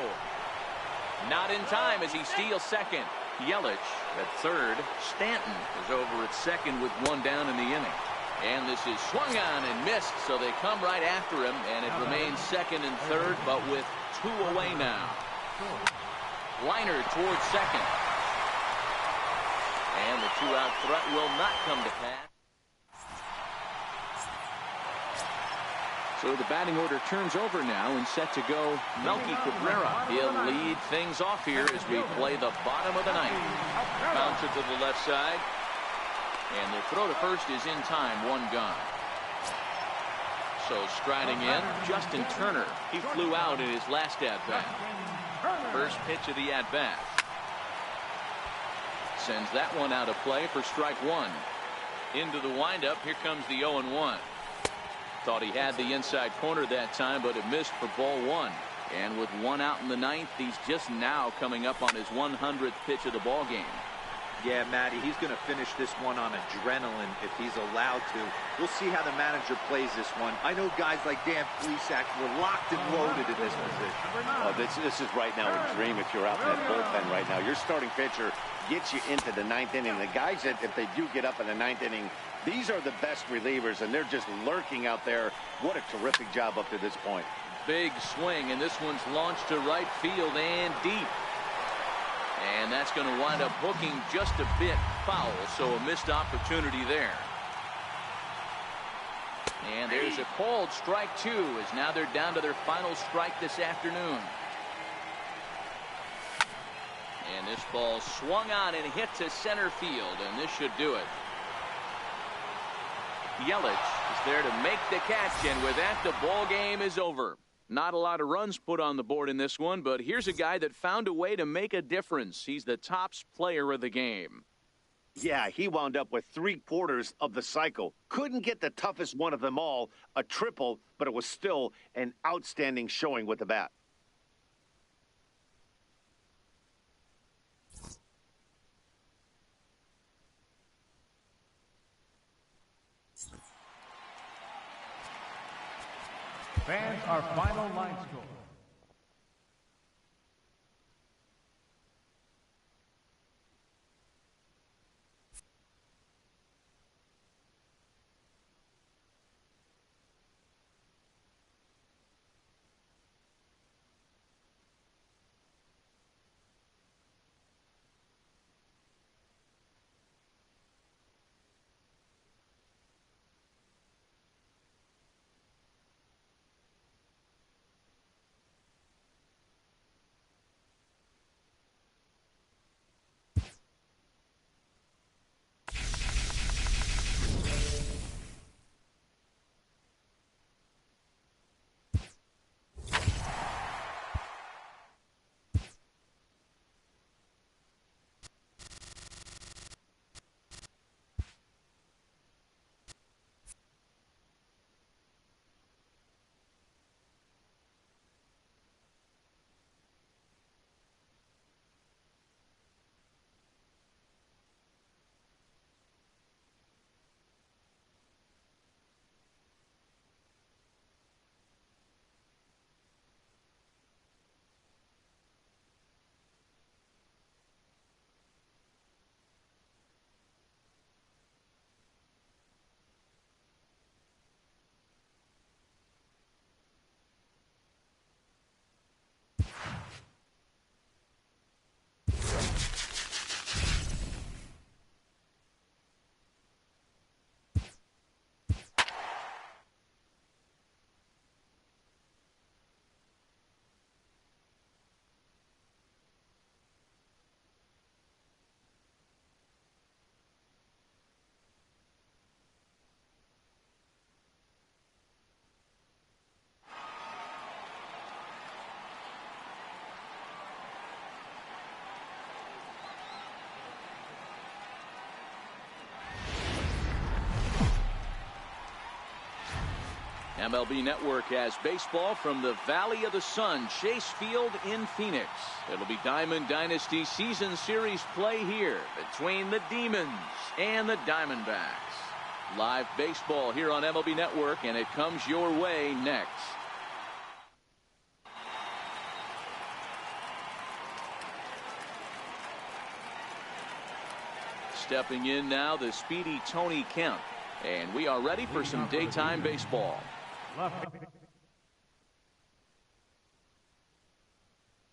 Speaker 1: Not in time as he steals second. Yelich at third. Stanton is over at second with 1 down in the inning. And this is swung on and missed, so they come right after him, and it remains second and third, but with 2 away now. Liner towards second. And the 2-out threat will not come to pass. So the batting order turns over now and set to go Melky Cabrera. He'll lead things off here as we play the bottom of the 9th. Bouncer to the left side. And the throw to first is in time. 1 gone. So striding in, Justin Turner. He flew out in his last at-bat. First pitch of the at-bat. Sends that one out of play for strike 1. Into the windup. Here comes the 0-1. Thought he had the inside corner that time, but it missed for ball 1. And with 1 out in the 9th, he's just now coming up on his 100th pitch of the ball game.
Speaker 3: Yeah, Matty, he's going to finish this one on adrenaline if he's allowed to. We'll see how the manager plays this one. I know guys like Dan Plesac were locked and loaded in this position.
Speaker 4: Oh, this is right now a dream if you're out in that bullpen right now. Your starting pitcher gets you into the 9th inning. The guys that, if they do get up in the 9th inning, these are the best relievers, and they're just lurking out there. What a terrific job up to this point.
Speaker 1: Big swing, and this one's launched to right field and deep. And that's going to wind up hooking just a bit foul, so a missed opportunity there. And there's a called strike 2 as now they're down to their final strike this afternoon. And this ball swung on and hit to center field, and this should do it. Yelich is there to make the catch, and with that the ball game is over. Not a lot of runs put on the board in this one, but here's a guy that found a way to make a difference. He's the tops player of the game.
Speaker 4: Yeah, he wound up with 3/4 of the cycle. Couldn't get the toughest one of them all, a triple, but it was still an outstanding showing with the bat.
Speaker 2: Fans, our final line score.
Speaker 1: MLB Network has baseball from the Valley of the Sun, Chase Field in Phoenix. It'll be Diamond Dynasty Season Series play here between the Demons and the Diamondbacks. Live baseball here on MLB Network, and it comes your way next. Stepping in now, the speedy Tony Kemp. And we are ready for some daytime baseball.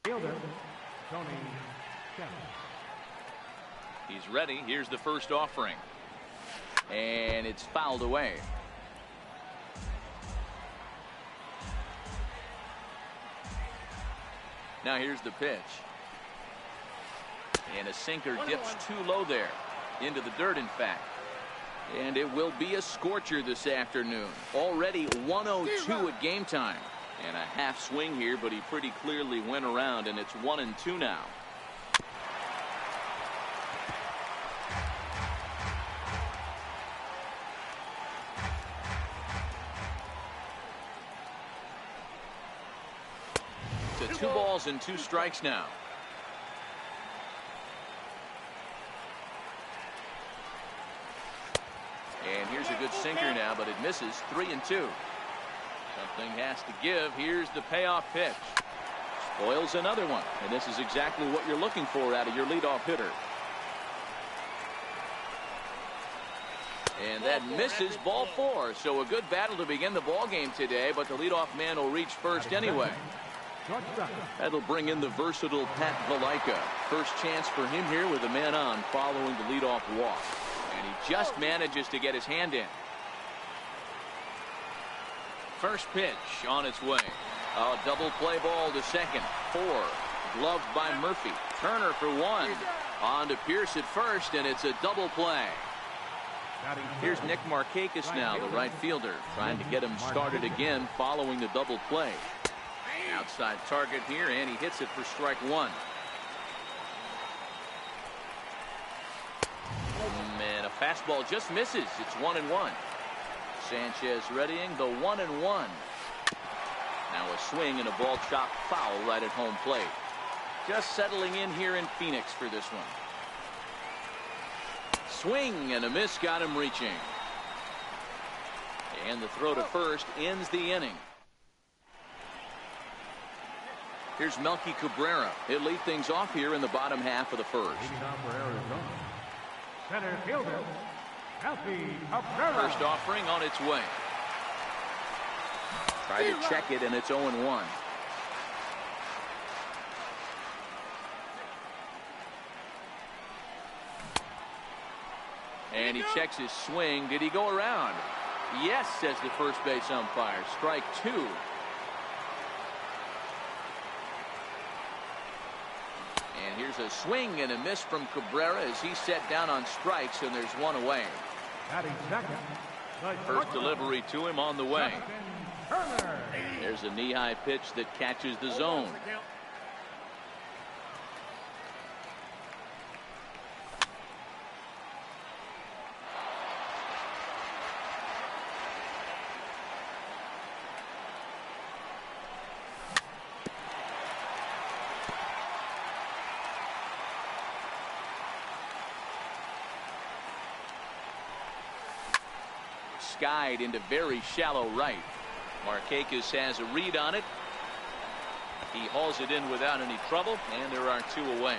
Speaker 2: Fielder, Tony Kemp.
Speaker 1: He's ready. Here's the first offering. And it's fouled away. Now here's the pitch. And a sinker dips too low there. Into the dirt, in fact. And it will be a scorcher this afternoon. Already 1-0-2 at game time. And a half swing here, but he pretty clearly went around, and it's 1-2 now. To 2 balls and 2 strikes now. And here's a good sinker now, but it misses. 3-2. Something has to give. Here's the payoff pitch. Spoils another one. And this is exactly what you're looking for out of your leadoff hitter. And that misses, ball 4. So a good battle to begin the ball game today, but the leadoff man will reach first anyway. That'll bring in the versatile Pat Valaika. First chance for him here with a man on following the leadoff walk. And he just manages to get his hand in. First pitch on its way. A double play ball to second. 4. Gloved by Murphy. Turner for 1. On to Pierce at first, and it's a double play. Here's Nick Markakis now, the right fielder, trying to get him started again following the double play. Outside target here, and he hits it for strike 1. And a fastball just misses. It's 1-1. Sanchez readying the 1-1. Now a swing and a ball chopped foul right at home plate. Just settling in here in Phoenix for this one. Swing and a miss got him reaching. And the throw to first ends the inning. Here's Melky Cabrera. He'll lead things off here in the bottom half of the first.
Speaker 2: Center fielder, Melky Cabrera.
Speaker 1: First offering on its way. Try to check it, and it's 0-1. And he checks his swing. Did he go around? Yes, says the first base umpire. Strike 2. And here's a swing and a miss from Cabrera as he's set down on strikes, and there's one away. First delivery to him on the way. There's a knee-high pitch that catches the zone. Skied into very shallow right. Markakis has a read on it. He hauls it in without any trouble, and there are 2 away.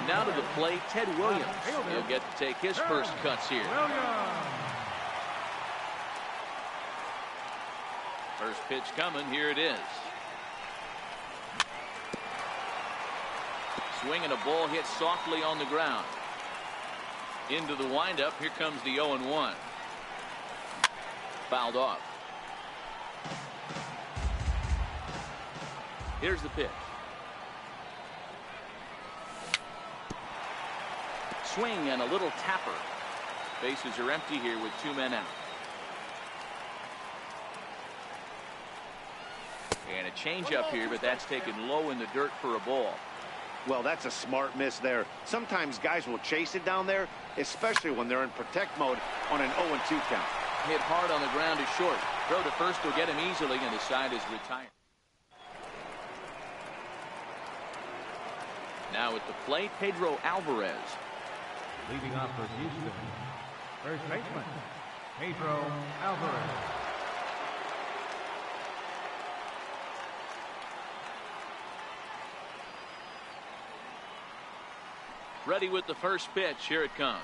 Speaker 1: Now to the plate, Ted Williams. He'll get to take his first cuts here. First pitch coming. Here it is. Swing and a ball hit softly on the ground. Into the windup. Here comes the 0-1. Fouled off. Here's the pitch. Swing and a little tapper. Bases are empty here with 2 men out. And a changeup here, but that's taken low in the dirt for a ball.
Speaker 4: Well, that's a smart miss there. Sometimes guys will chase it down there, especially when they're in protect mode on an 0-2 count.
Speaker 1: Hit hard on the ground is short. Throw to first will get him easily, and the side is retired. Now at the plate, Pedro Alvarez.
Speaker 2: Leading off for Houston, first baseman, Pedro Alvarez.
Speaker 1: Ready with the first pitch. Here it comes.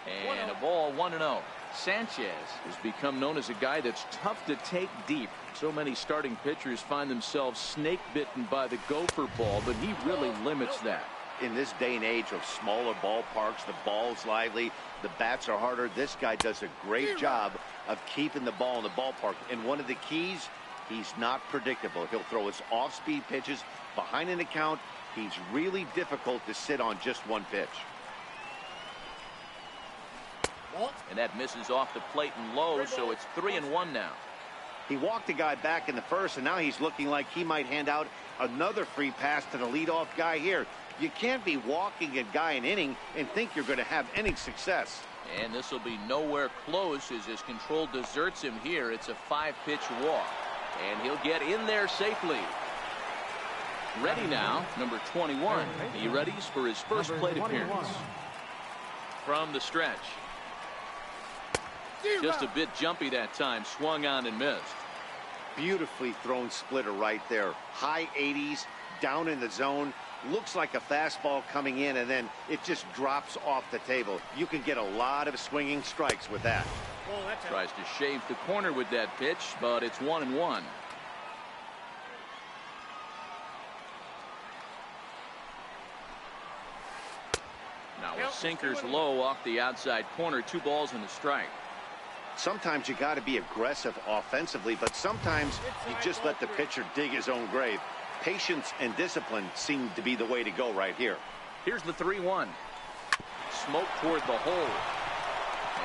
Speaker 1: And a ball, 1-0. Sanchez has become known as a guy that's tough to take deep. So many starting pitchers find themselves snake bitten by the gopher ball, but he really limits that.
Speaker 4: In this day and age of smaller ballparks, the ball's lively, the bats are harder. This guy does a great job of keeping the ball in the ballpark. And one of the keys, he's not predictable. He'll throw his off-speed pitches behind an account. He's really difficult to sit on just one pitch.
Speaker 1: And that misses off the plate and low, so it's 3-1 now.
Speaker 4: He walked the guy back in the first, and now he's looking like he might hand out another free pass to the leadoff guy here. You can't be walking a guy an inning and think you're going to have any success.
Speaker 1: And this will be nowhere close as his control deserts him here. It's a 5-pitch walk, and he'll get in there safely. Ready now, number 21. He readies for his first plate appearance. From the stretch. Just a bit jumpy that time. Swung on and missed.
Speaker 4: Beautifully thrown splitter right there. High 80s, down in the zone. Looks like a fastball coming in, and then it just drops off the table. You can get a lot of swinging strikes with that.
Speaker 1: Tries to shave the corner with that pitch, but it's 1-1. Now a sinker's low off the outside corner. 2 balls and a strike.
Speaker 4: Sometimes you got to be aggressive offensively, but sometimes you just let the pitcher dig his own grave. Patience and discipline seem to be the way to go right here.
Speaker 1: Here's the 3-1. Smoke toward the hole.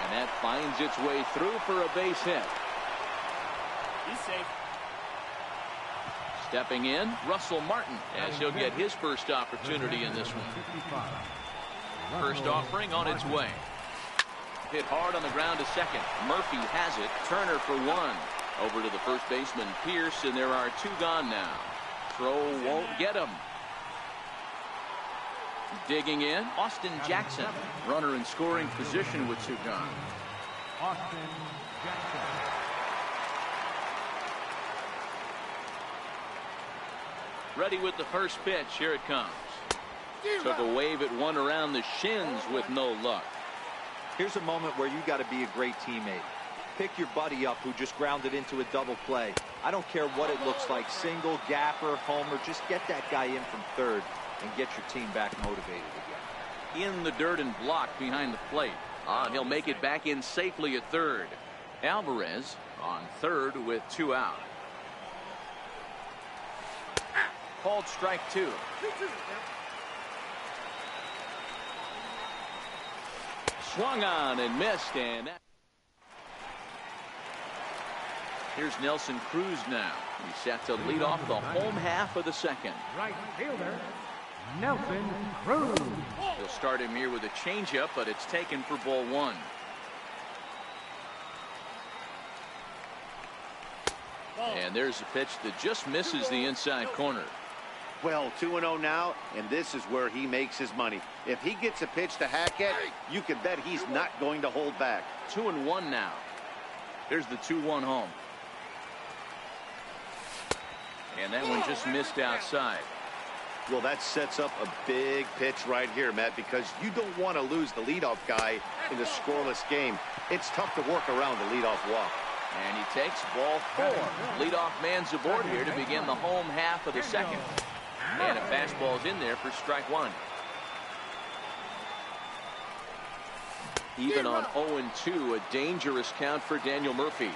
Speaker 1: And that finds its way through for a base hit.
Speaker 5: He's safe.
Speaker 1: Stepping in, Russell Martin, as he'll get his first opportunity in this one. First offering on its way. Hit hard on the ground to second. Murphy has it. Turner for 1. Over to the first baseman, Pierce, and there are 2 gone now. Throw won't get him. Digging in, Austin Jackson. Runner in scoring position with 2 gone.
Speaker 2: Austin Jackson.
Speaker 1: Ready with the first pitch. Here it comes. Took a wave at one around the shins with no luck.
Speaker 3: Here's a moment where you got to be a great teammate. Pick your buddy up who just grounded into a double play. I don't care what it looks like, single, gapper, homer, just get that guy in from third and get your team back motivated again.
Speaker 1: In the dirt and blocked behind the plate. And he'll make it back in safely at third. Alvarez on third with 2 out. Called strike 2. Swung on and missed, and that. Here's Nelson Cruz now. He's set to lead off the home half of the second.
Speaker 2: Right fielder, Nelson Cruz.
Speaker 1: He'll start him here with a changeup, but it's taken for ball 1. And there's a pitch that just misses the inside corner.
Speaker 4: Well, 2-0 now, and this is where he makes his money. If he gets a pitch to hack at, you can bet he's not going to hold back.
Speaker 1: 2-1 now. Here's the 2-1 home. And that one just missed outside.
Speaker 4: Well, that sets up a big pitch right here, Matt, because you don't want to lose the leadoff guy in a scoreless game. It's tough to work around the leadoff walk.
Speaker 1: And he takes ball 4. Leadoff man's aboard here to begin the home half of the second. And a fastball's in there for strike 1. Even on 0-2, a dangerous count for Daniel Murphy.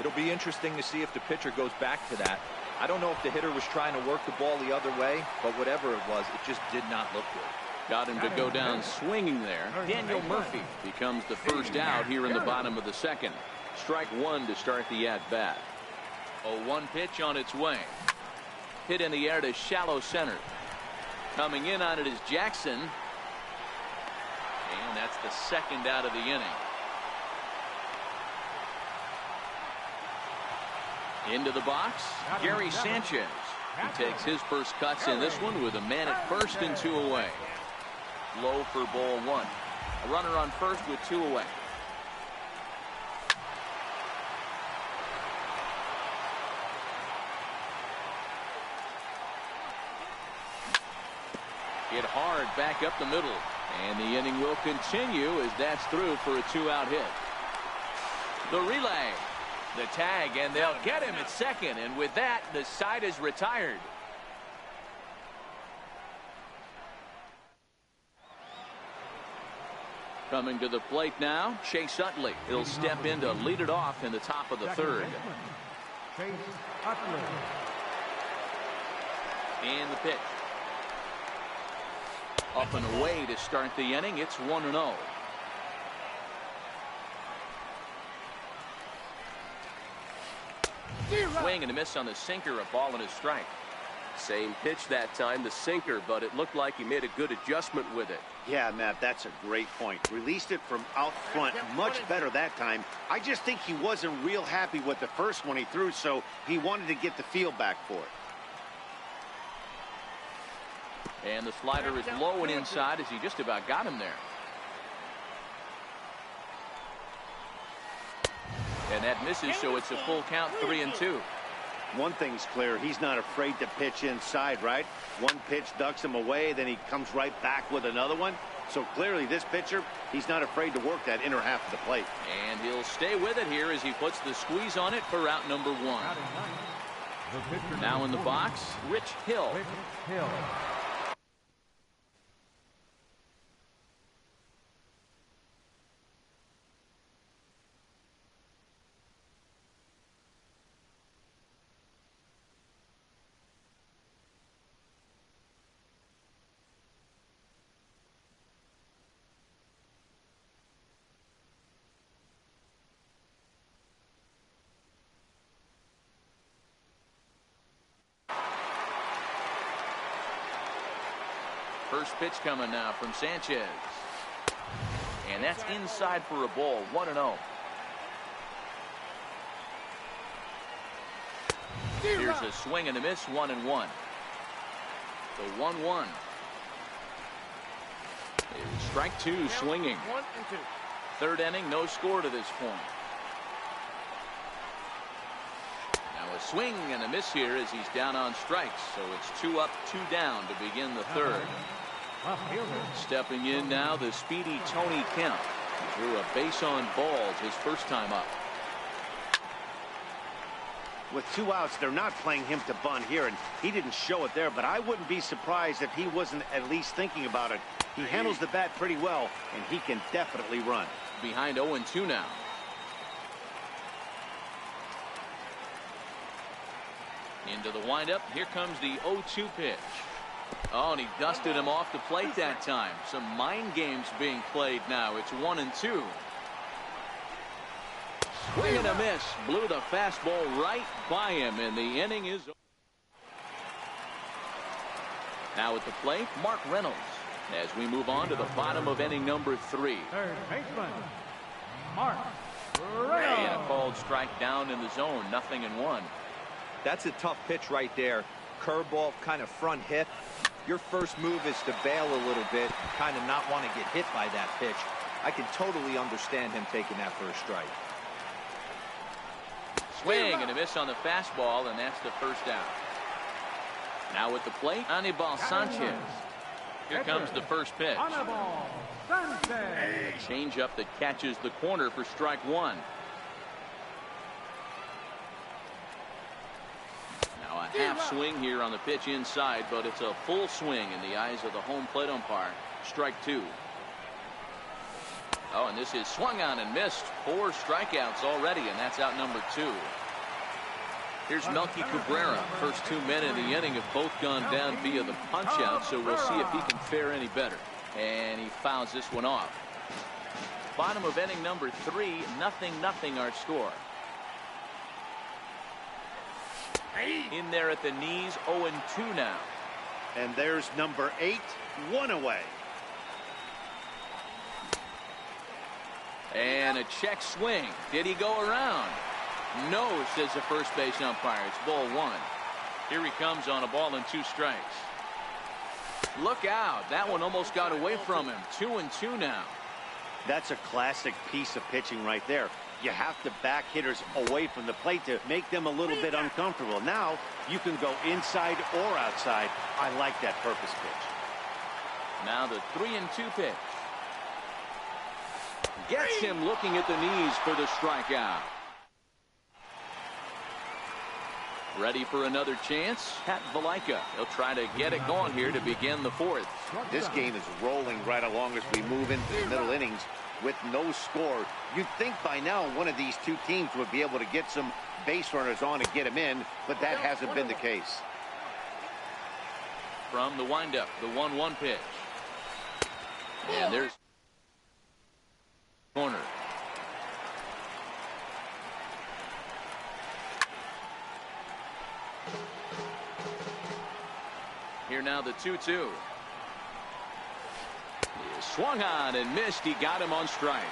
Speaker 3: It'll be interesting to see if the pitcher goes back to that. I don't know if the hitter was trying to work the ball the other way, but whatever it was, it just did not look good.
Speaker 1: Got him to go down swinging there. Daniel Murphy becomes the first out here in the bottom of the second. Strike 1 to start the at-bat. A 1 pitch on its way. Hit in the air to shallow center. Coming in on it is Jackson. And that's the second out of the inning. Into the box, Gary Sanchez. He takes his first cuts in this one with a man at first and 2 away. Low for ball 1. A runner on first with 2 away. Hit hard back up the middle. And the inning will continue as that's through for a 2-out hit. The relay. The tag, and they'll get him at second. And with that, the side is retired. Coming to the plate now, Chase Utley. He'll step in to lead it off in the top of the third. And the pitch. Up and away to start the inning. It's 1-0. Swing and a miss on the sinker. A ball and a strike.
Speaker 6: Same pitch that time, the sinker, but it looked like he made a good adjustment with it.
Speaker 4: Yeah, Matt, that's a great point. Released it from out front much better that time. I just think he wasn't real happy with the first one he threw, so he wanted to get the feel back for it.
Speaker 1: And the slider is low and inside as he just about got him there. And that misses, so it's a full count, 3-2.
Speaker 4: One thing's clear, he's not afraid to pitch inside, right? One pitch ducks him away, then he comes right back with another one. So clearly this pitcher, he's not afraid to work that inner half of the plate.
Speaker 1: And he'll stay with it here as he puts the squeeze on it for out number 1. Now in the box, Rich Hill. First pitch coming now from Sanchez. And that's inside for a ball, 1-0. Here's a swing and a miss, 1-1. The 1-1. Strike 2 swinging. Third inning, no score to this point. Now a swing and a miss here as he's down on strikes. So it's 2 up, 2 down to begin the third. Stepping in now, the speedy Tony Kemp. He drew a base on balls his first time up.
Speaker 4: With 2 outs, they're not playing him to bunt here, and he didn't show it there, but I wouldn't be surprised if he wasn't at least thinking about it. He handles the bat pretty well, and he can definitely run.
Speaker 1: Behind 0-2 now. Into the windup. Here comes the 0-2 pitch. Oh, and he dusted him off the plate that time. Some mind games being played now. It's 1-2. Swing and a miss. Blew the fastball right by him, and the inning is over. Now at the plate, Mark Reynolds. As we move on to the bottom of inning number 3.
Speaker 2: Third baseman, Mark Reynolds.
Speaker 1: And a called strike down in the zone. 0-1.
Speaker 3: That's a tough pitch right there. Curveball, kind of front hip. Your first move is to bail a little bit, kind of not want to get hit by that pitch. I can totally understand him taking that for a strike.
Speaker 1: Swing and a miss on the fastball, and that's the first out. Now with the plate, Anibal Sanchez. Here comes the first pitch.
Speaker 2: Anibal Sanchez.
Speaker 1: Changeup that catches the corner for strike 1. Now a half swing here on the pitch inside, but it's a full swing in the eyes of the home plate umpire. Strike 2. Oh, and this is swung on and missed. 4 strikeouts already, and that's out number 2. Here's Melky Cabrera. First 2 men in the inning have both gone down via the punch out, so we'll see if he can fare any better. And he fouls this one off. Bottom of inning number 3, 0-0 our score. In there at the knees, 0-2 now.
Speaker 4: And there's number 8, 1 away.
Speaker 1: And a check swing. Did he go around? No, says the first base umpire. It's ball one. Here he comes on a ball and 2 strikes. Look out. That one almost got away from him. 2-2 now.
Speaker 4: That's a classic piece of pitching right there. You have to back hitters away from the plate to make them a little bit uncomfortable. Now you can go inside or outside. I like that purpose pitch.
Speaker 1: Now the 3-2 pitch. Gets him looking at the knees for the strikeout. Ready for another chance? Pat Valaika. He'll try to get it going here to begin the 4th.
Speaker 4: This game is rolling right along as we move into the middle innings with no score. You'd think by now one of these two teams would be able to get some base runners on and get them in, but that hasn't been the case.
Speaker 1: From the windup, the 1-1 pitch. And there's corner. Here now the 2-2. He swung on and missed. He got him on strikes.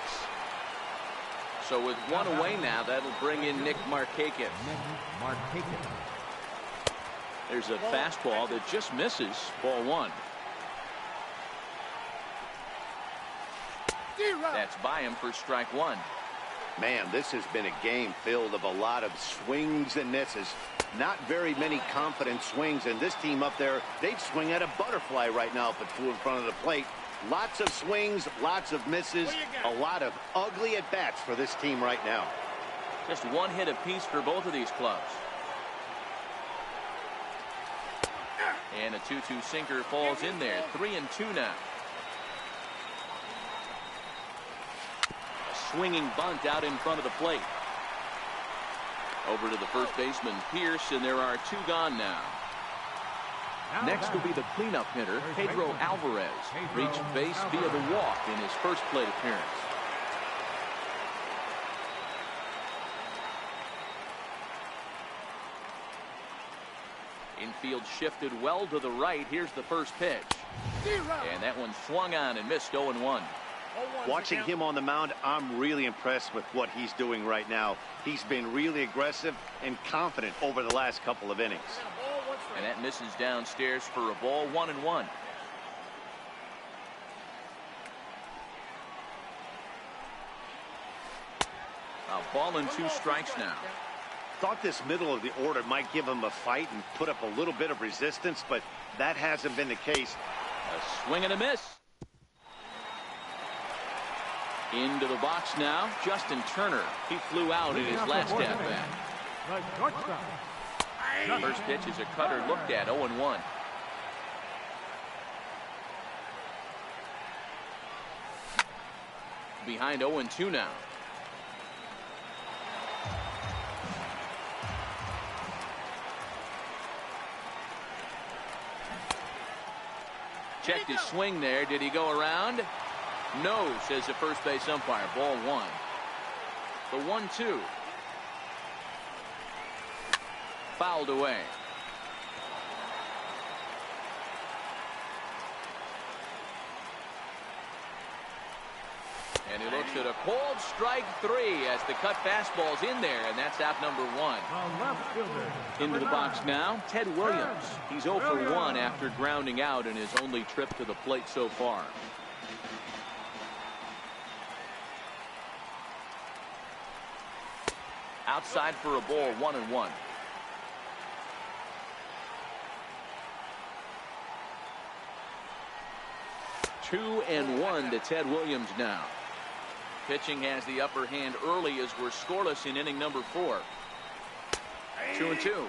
Speaker 1: So with 1 away now, that'll bring in Nick Markakis. There's a fastball that just misses. Ball 1. That's by him for strike 1.
Speaker 4: Man, this has been a game filled of a lot of swings and misses. Not very many confident swings, and this team up there, they'd swing at a butterfly right now if it flew in front of the plate. Lots of swings, lots of misses, a lot of ugly at-bats for this team right now.
Speaker 1: Just 1 hit apiece for both of these clubs. And a 2-2 sinker falls in there. 3-2 now. A swinging bunt out in front of the plate. Over to the first baseman, Pierce, and there are 2 gone now. Next will be the cleanup hitter, Pedro Alvarez. Reached base via the walk in his first plate appearance. Infield shifted well to the right. Here's the first pitch. And that one swung on and missed. 0-1.
Speaker 4: Watching him on the mound, I'm really impressed with what he's doing right now. He's been really aggressive and confident over the last couple of innings.
Speaker 1: And that misses downstairs for a ball. 1-1. A ball and 2 strikes now.
Speaker 4: Thought this middle of the order might give him a fight and put up a little bit of resistance, but that hasn't been the case.
Speaker 1: A swing and a miss. Into the box now, Justin Turner. He flew out in his last at-bat. First pitch is a cutter looked at. 0-1. Behind 0-2 now. Checked his swing there. Did he go around? No, says the first base umpire. Ball 1. The 1-2. Fouled away. And he looks at a cold strike 3 as the cut fastball's in there, and that's out number 1. Into the box now, Ted Williams. He's 0 for 1 after grounding out in his only trip to the plate so far. Outside for a ball. 1-1. Two and 1 to Ted Williams now. Pitching has the upper hand early as we're scoreless in inning number 4. 2-2.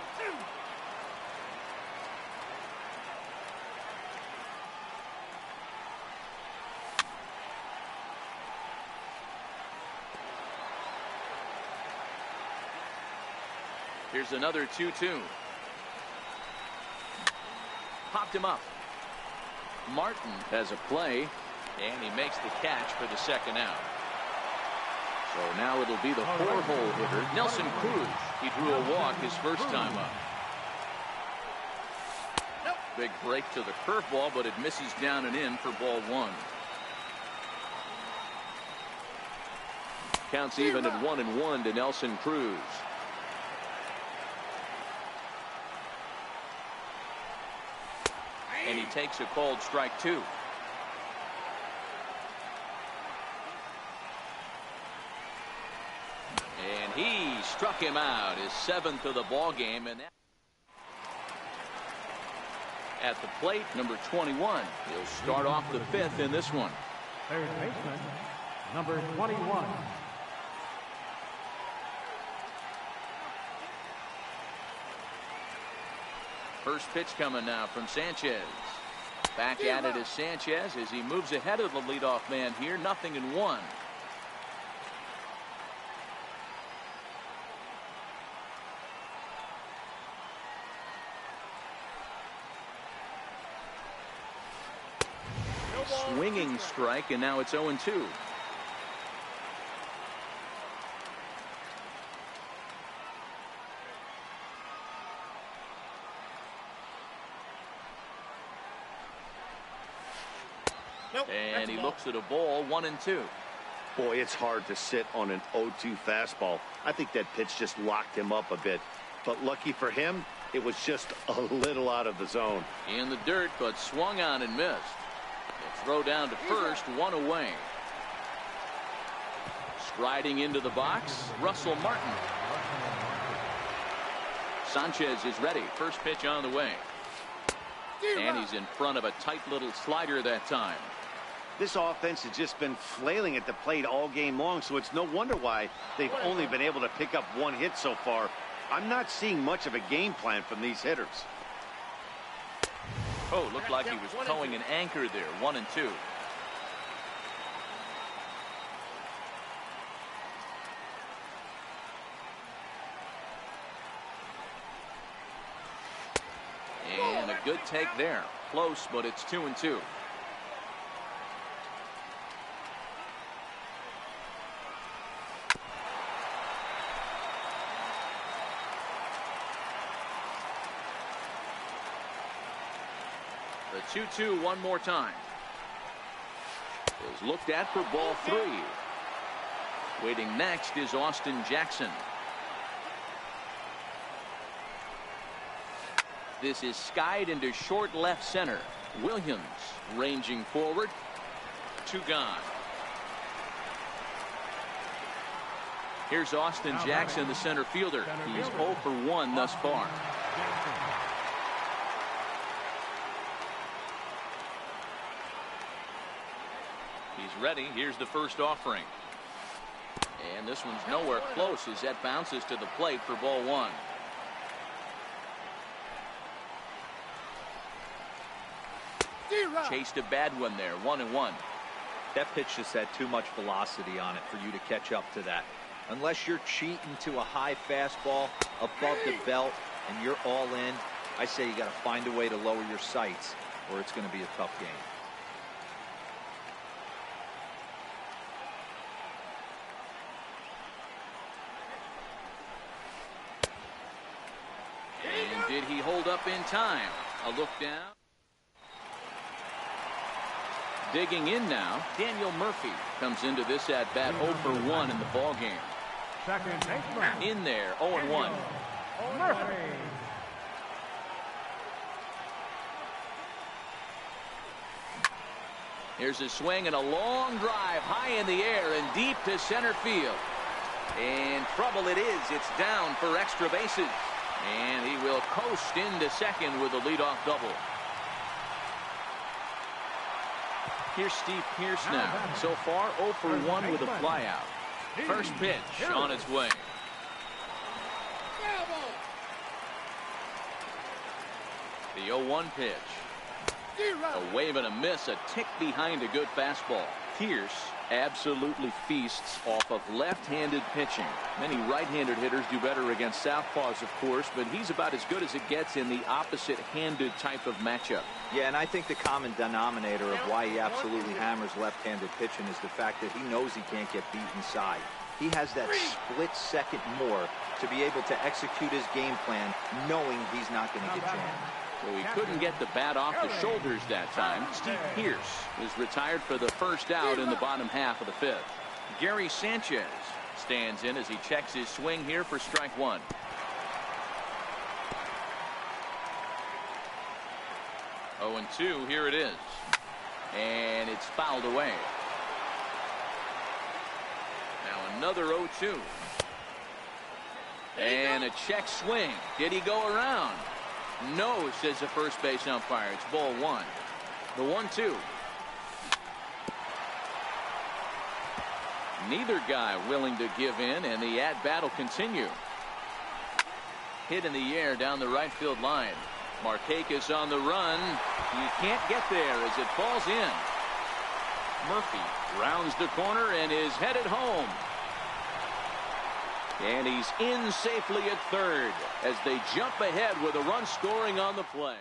Speaker 1: Here's another 2-2. Popped him up. Martin has a play, and he makes the catch for the second out. So now it'll be the 4-hole hitter, Nelson Cruz. He drew a walk his first time up. Big break to the curveball, but it misses down and in for ball 1. Counts even at 1-1 to Nelson Cruz. And he takes a called strike 2. And he struck him out, his 7th of the ball game. And at the plate, number 21. He'll start off the 5th in this one.
Speaker 2: Third baseman, number 21.
Speaker 1: First pitch coming now from Sanchez. Back at it is Sanchez as he moves ahead of the leadoff man here. 0-1. Swinging strike, and now it's 0-2. And he looks at a ball. 1-2.
Speaker 4: Boy, it's hard to sit on an 0-2 fastball. I think that pitch just locked him up a bit. But lucky for him, it was just a little out of the zone.
Speaker 1: In the dirt, but swung on and missed. A throw down to first, 1 away. Striding into the box, Russell Martin. Sanchez is ready. First pitch on the way. And he's in front of a tight little slider that time.
Speaker 4: This offense has just been flailing at the plate all game long, so it's no wonder why they've only been able to pick up 1 hit so far. I'm not seeing much of a game plan from these hitters.
Speaker 1: Oh, looked like he was towing an anchor there. 1-2. And a good take there. Close, but it's 2-2. The 2-2 one more time. Is looked at for ball 3. Waiting next is Austin Jackson. This is skied into short left center. Williams ranging forward. 2 gone. Here's Austin Jackson, the center fielder. He's 0 for 1 thus far. He's ready. Here's the first offering. And this one's nowhere close as that bounces to the plate for ball 1. Chased a bad one there. 1-1.
Speaker 3: That pitch just had too much velocity on it for you to catch up to that. Unless you're cheating to a high fastball above the belt and you're all in, I say you got to find a way to lower your sights or it's going to be a tough game.
Speaker 1: And did he hold up in time? A look down. Digging in now, Daniel Murphy comes into this at bat 0 for 1 in the ball game.
Speaker 2: Second baseman,
Speaker 1: In there, 0-1.
Speaker 2: Murphy.
Speaker 1: Here's a swing and a long drive high in the air and deep to center field. And trouble it is. It's down for extra bases. And he will coast into second with a leadoff double. Here's Steve Pearce now. So far, 0 for 1 with a flyout. First pitch on its way. The 0-1 pitch. A wave and a miss, a tick behind a good fastball. Pearce absolutely feasts off of left-handed pitching. Many right-handed hitters do better against southpaws, of course, but he's about as good as it gets in the opposite-handed type of matchup.
Speaker 3: Yeah, and I think the common denominator of why he absolutely hammers left-handed pitching is the fact that he knows he can't get beat inside. He has that split second more to be able to execute his game plan knowing he's not going to get jammed.
Speaker 1: So he couldn't get the bat off the shoulders that time. Steve Pearce is retired for the first out in the bottom half of the 5th. Gary Sanchez stands in as he checks his swing here for strike 1. 0-2, here it is. And it's fouled away. Now another 0-2. And a check swing. Did he go around? No, says the first base umpire. It's ball one. The 1-2. Neither guy willing to give in, and the at-bat will continue. Hit in the air down the right field line. Markakis on the run. He can't get there as it falls in. Murphy rounds the corner and is headed home. And he's in safely at third as they jump ahead with a run scoring on the play.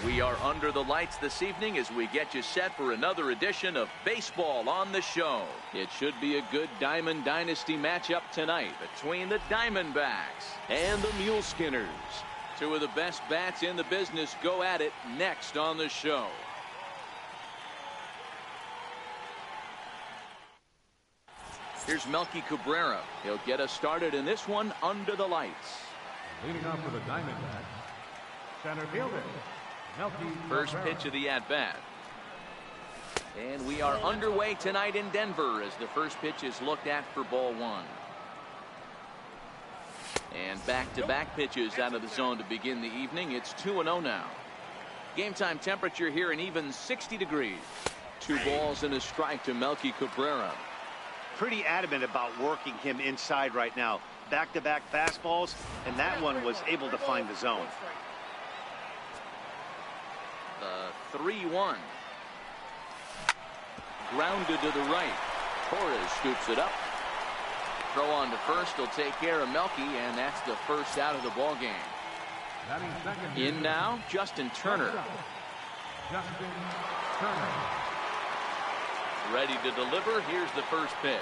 Speaker 1: We are under the lights this evening as we get you set for another edition of Baseball on the Show. It should be a good Diamond Dynasty matchup tonight between the Diamondbacks and the Muleskinners. Two of the best bats in the business go at it next on the show. Here's Melky Cabrera. He'll get us started in this one under the lights.
Speaker 2: Leading off for the Diamondbacks, Center fielder, Melky
Speaker 1: First
Speaker 2: Cabrera.
Speaker 1: pitch of the at-bat. And we are underway tonight in Denver as the first pitch is looked at for ball one. And back-to-back pitches out of the zone to begin the evening. It's 2-0 now. Game time temperature here an even 60 degrees. 2 balls and a strike to Melky Cabrera.
Speaker 4: Pretty adamant about working him inside right now. Back-to-back fastballs, and that one was able to find the zone.
Speaker 1: The 3-1. Grounded to the right. Torres scoops it up. Throw on to first. He'll take care of Melky, and that's the first out of the ball game. In now, Justin Turner.
Speaker 2: Justin Turner.
Speaker 1: Ready to deliver. Here's the first pitch.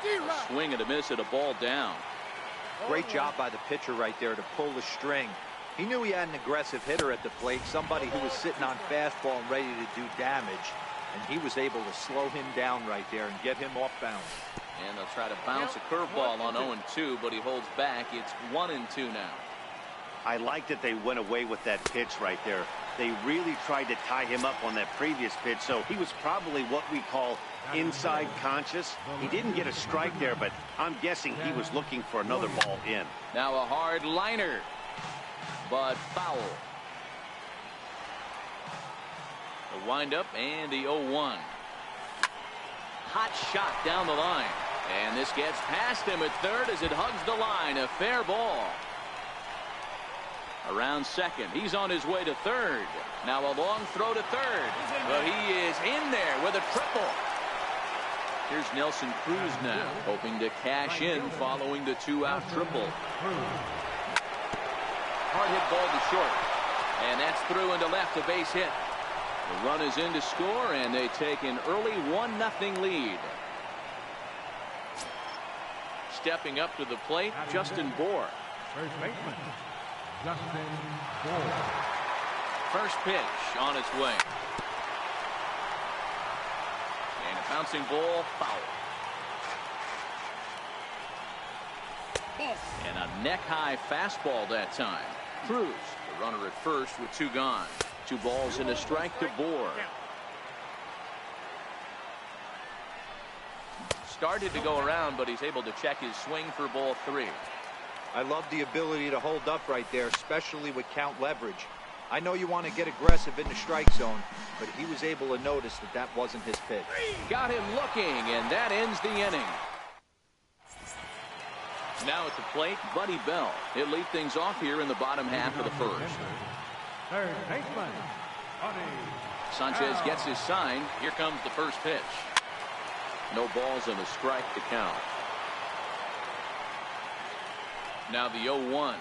Speaker 1: A swing and a miss at a ball down.
Speaker 3: Great job by the pitcher right there to pull the string. He knew he had an aggressive hitter at the plate, somebody who was sitting on fastball and ready to do damage, and he was able to slow him down right there and get him off balance.
Speaker 1: And they'll try to bounce a curveball on 0-2, but he holds back. It's 1-2 now.
Speaker 4: I like that they went away with that pitch right there. They really tried to tie him up on that previous pitch, so he was probably what we call inside conscious. He didn't get a strike there, but I'm guessing he was looking for another ball in.
Speaker 1: Now a hard liner, but foul. The windup and the 0-1. Hot shot down the line. And this gets past him at third as it hugs the line. A fair ball. Around second. He's on his way to third. Now a long throw to third. But he is in there with a triple. Here's Nelson Cruz now, hoping to cash in following the 2-out triple. Hard hit ball to short. And that's through into left, a base hit. The run is in to score, and they take an early 1-0 lead. Stepping up to the plate, Justin Bour.
Speaker 2: First baseman, Justin Bour.
Speaker 1: First pitch on its way. And a bouncing ball, foul. And a neck-high fastball that time. Cruz, the runner at first with 2 gone. 2 balls and a strike to Bour. Started to go around, but he's able to check his swing for ball 3.
Speaker 3: I love the ability to hold up right there, especially with count leverage. I know you want to get aggressive in the strike zone, but he was able to notice that that wasn't his pitch.
Speaker 1: Got him looking, and that ends the inning. Now at the plate, Buddy Bell. He'll lead things off here in the bottom half of the first.
Speaker 2: Third baseman, Buddy
Speaker 1: Sanchez
Speaker 2: Bell.
Speaker 1: gets his sign. Here comes the first pitch. No balls and a strike to count. Now the 0-1.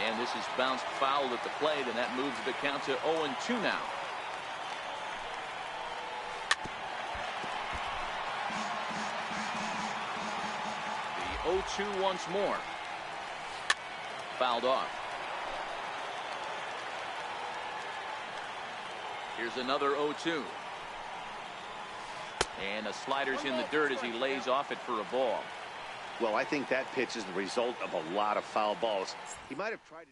Speaker 1: And this is bounced foul at the plate, and that moves the count to 0-2 now. The 0-2 once more. Fouled off. Here's another 0-2. And a slider's in the dirt as he lays off it for a ball.
Speaker 4: Well, I think that pitch is the result of a lot of foul balls. He might have tried to...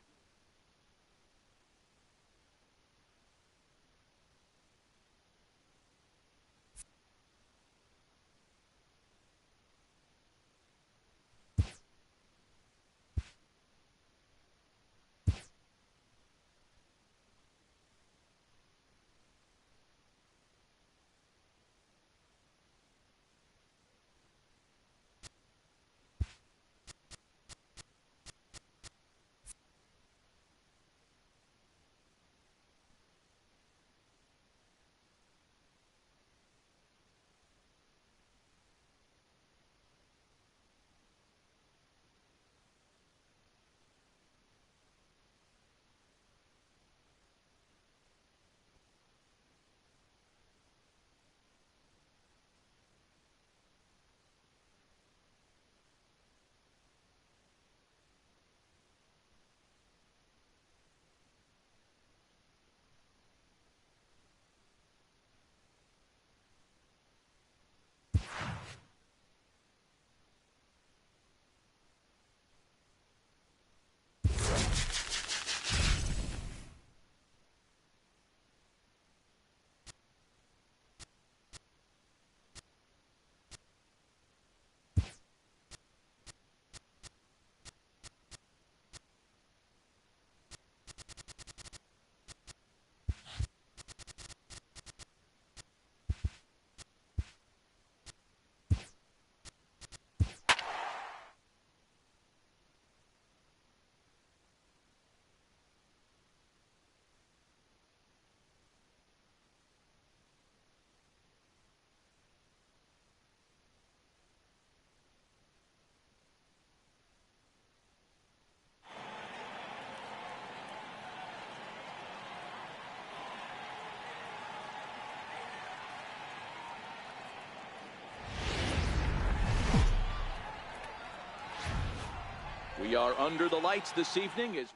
Speaker 1: We are under the lights this evening as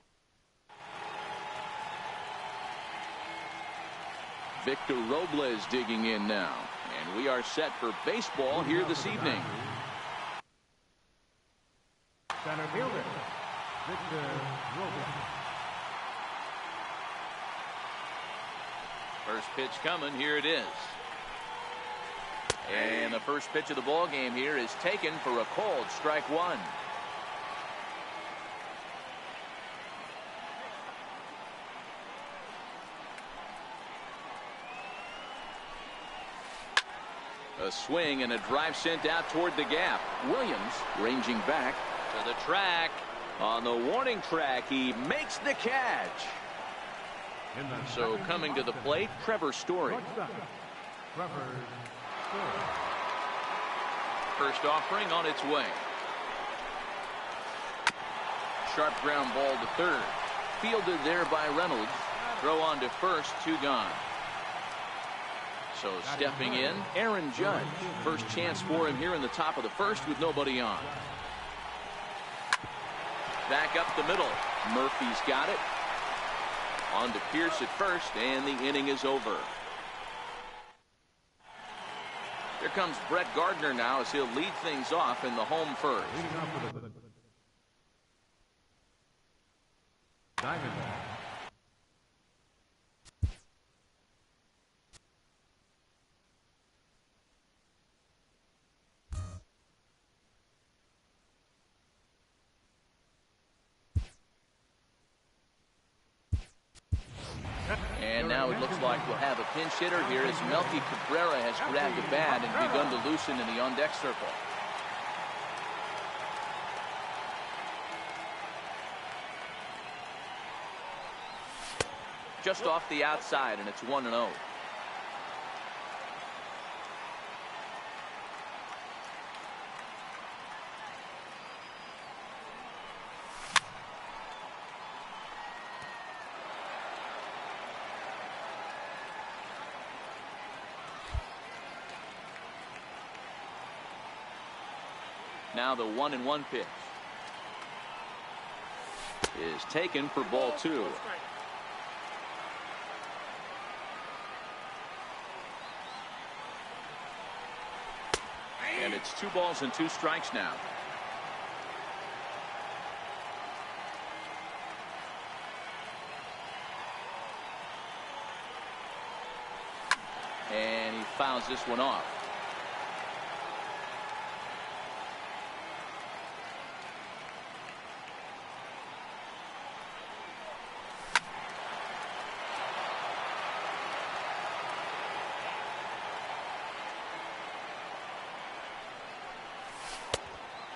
Speaker 1: Victor Robles digging in now. And we are set for baseball here this evening.
Speaker 2: Center fielder, Victor Robles.
Speaker 1: First pitch coming. Here it is. And the first pitch of the ball game here is taken for a called strike one. A swing and a drive sent out toward the gap. Williams ranging back to the track. On the warning track, he makes the catch. So coming to the plate, Trevor Story. First offering on its way. Sharp ground ball to third. Fielded there by Reynolds. Throw on to first, 2 gone. So stepping in, Aaron Judge. First chance for him here in the top of the first with nobody on. Back up the middle. Murphy's got it. On to Pierce at first, and the inning is over. Here comes Brett Gardner now as he'll lead things off in the home first. And now it looks like we'll have a pinch hitter here as Melky Cabrera has grabbed the bat and begun to loosen in the on-deck circle. Just off the outside, and it's 1-0. Now the 1-1 pitch is taken for ball 2. And it's 2 balls and 2 strikes now. And he fouls this one off.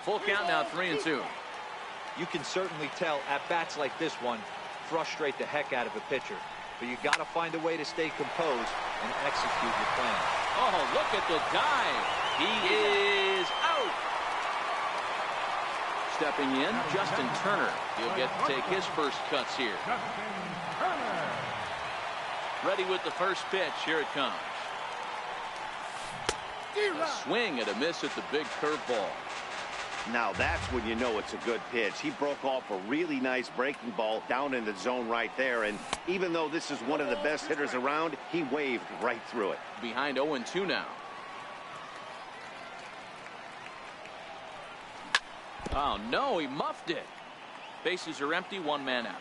Speaker 1: Full count now, 3-2.
Speaker 3: You can certainly tell at bats like this one frustrate the heck out of a pitcher. But you got to find a way to stay composed and execute your plan.
Speaker 1: Oh, look at the dive. He is out. Stepping in, Justin Turner. He'll get to take his first cuts here. Ready with the first pitch. Here it comes. A swing and a miss at the big curveball.
Speaker 4: Now that's when you know it's a good pitch. He broke off a really nice breaking ball down in the zone right there. And even though this is one of the best hitters around, he waved right through it.
Speaker 1: Behind 0-2 now. Oh, no, he muffed it. Bases are empty, 1 man out.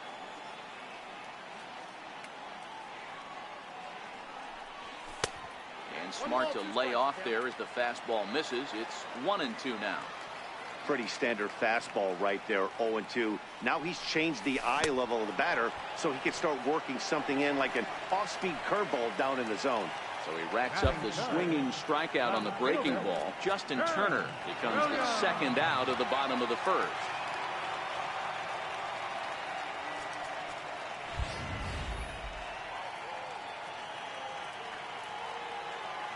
Speaker 1: And smart to lay off there as the fastball misses. It's 1-2 now.
Speaker 4: Pretty standard fastball right there, 0-2. Now he's changed the eye level of the batter so he can start working something in like an off-speed curveball down in the zone.
Speaker 1: So he racks up the swinging strikeout on the breaking ball. Justin Turner becomes the second out of the bottom of the first.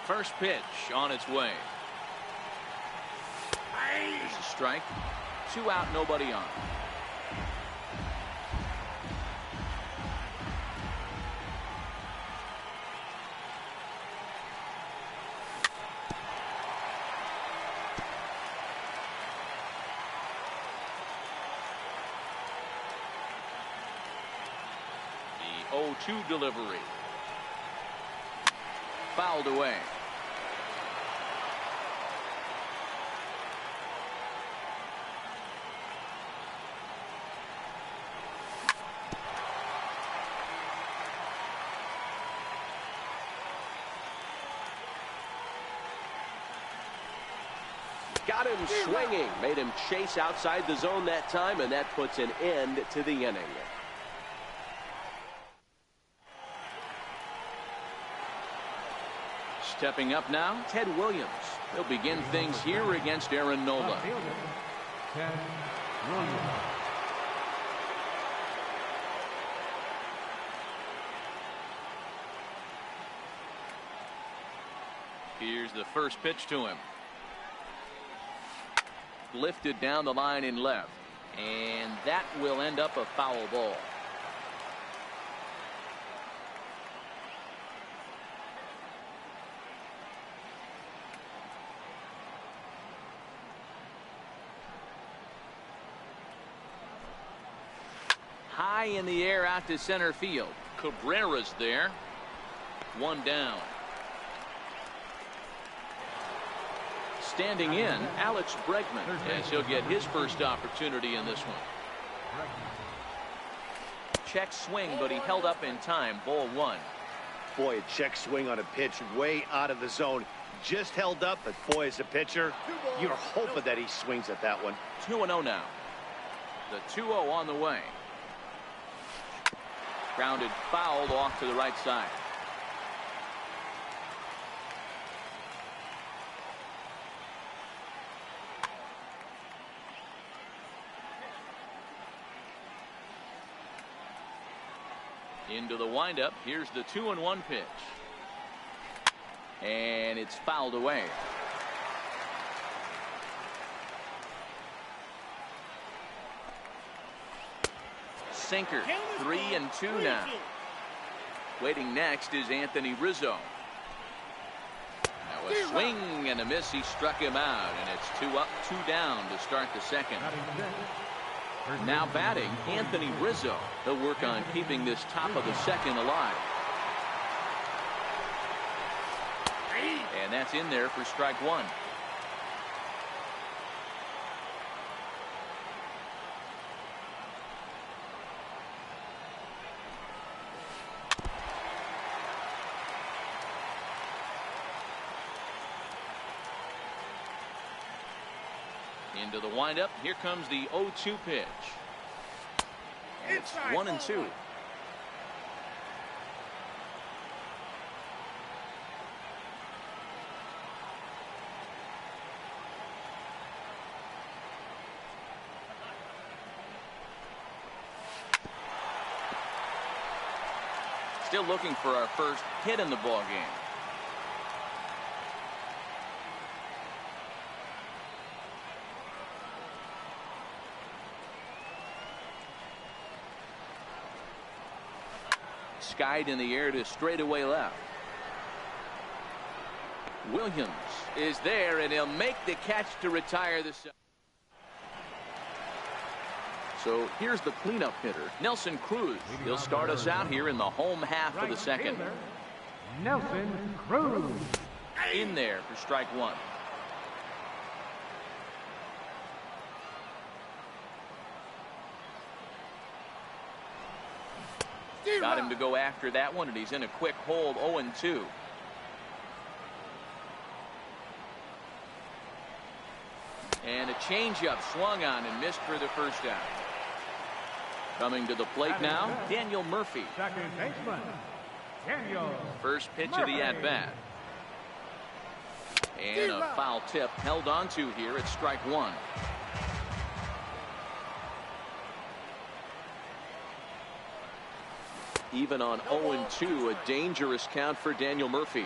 Speaker 1: First pitch on its way. There's a strike. 2 out, nobody on. 0-2 delivery. Fouled away.
Speaker 6: Got him swinging. Made him chase outside the zone that time, and that puts an end to the inning.
Speaker 1: Stepping up now, Ted Williams. He'll begin things here against Aaron Nola.
Speaker 2: Ted Williams.
Speaker 1: Here's the first pitch to him. Lifted down the line in left, and that will end up a foul ball. High in the air out to center field. Cabrera's there. One down. Standing in, Alex Bregman, as he'll get his first opportunity in this one. Check swing, but he held up in time. Ball one.
Speaker 4: Boy, a check swing on a pitch way out of the zone. Just held up, but boy, as a pitcher, you're hoping that he swings at that one.
Speaker 1: 2-0 now. The 2-0 on the way. Grounded fouled off to the right side. Into the windup. Here's the 2-1 pitch. And it's fouled away. Sinker. 3-2 now. Waiting next is Anthony Rizzo. Now a swing and a miss. He struck him out, and it's 2 up, 2 down to start the second. Now batting, Anthony Rizzo. They'll work on keeping this top of the second alive. And that's in there for strike one. Into the windup. Here comes the 0-2 pitch. It's 1-2. Still looking for our first hit in the ball game. Skied in the air to straightaway left. Williams is there, and he'll make the catch to retire this. So here's the cleanup hitter, Nelson Cruz. He'll start us out here in the home half of the second.
Speaker 2: Nelson Cruz.
Speaker 1: In there for strike one. Got him to go after that one, and he's in a quick hold. 0-2. And a changeup swung on and missed for the first out. Coming to the plate now, Daniel Murphy.
Speaker 2: Second baseman, Daniel.
Speaker 1: First pitch of the at-bat. And a foul tip held onto here at strike one. Even on 0-2, a dangerous count for Daniel Murphy.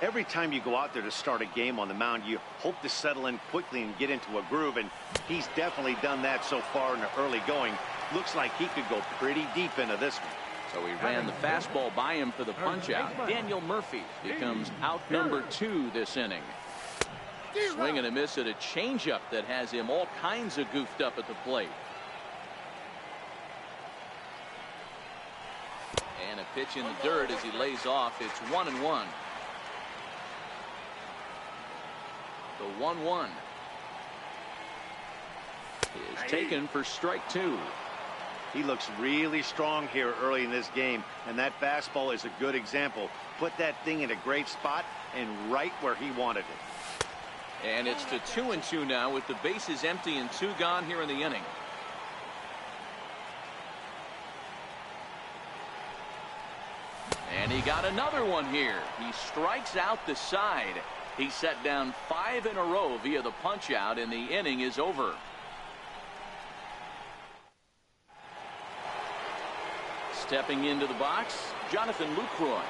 Speaker 4: Every time you go out there to start a game on the mound, you hope to settle in quickly and get into a groove, and he's definitely done that so far in the early going. Looks like he could go pretty deep into this one.
Speaker 1: So he ran the fastball by him for the punch-out. Daniel Murphy becomes out number 2 this inning. Swing and a miss at a changeup that has him all kinds of goofed up at the plate. And a pitch in the dirt as he lays off. It's 1-1. The 1-1 is taken for strike 2.
Speaker 4: He looks really strong here early in this game, and that fastball is a good example. Put that thing in a great spot and right where he wanted it.
Speaker 1: And it's to 2-2 now with the bases empty and 2 gone here in the inning. And he got another one here. He strikes out the side. He set down 5 in a row via the punch out, and the inning is over. Stepping into the box, Jonathan Lucroy.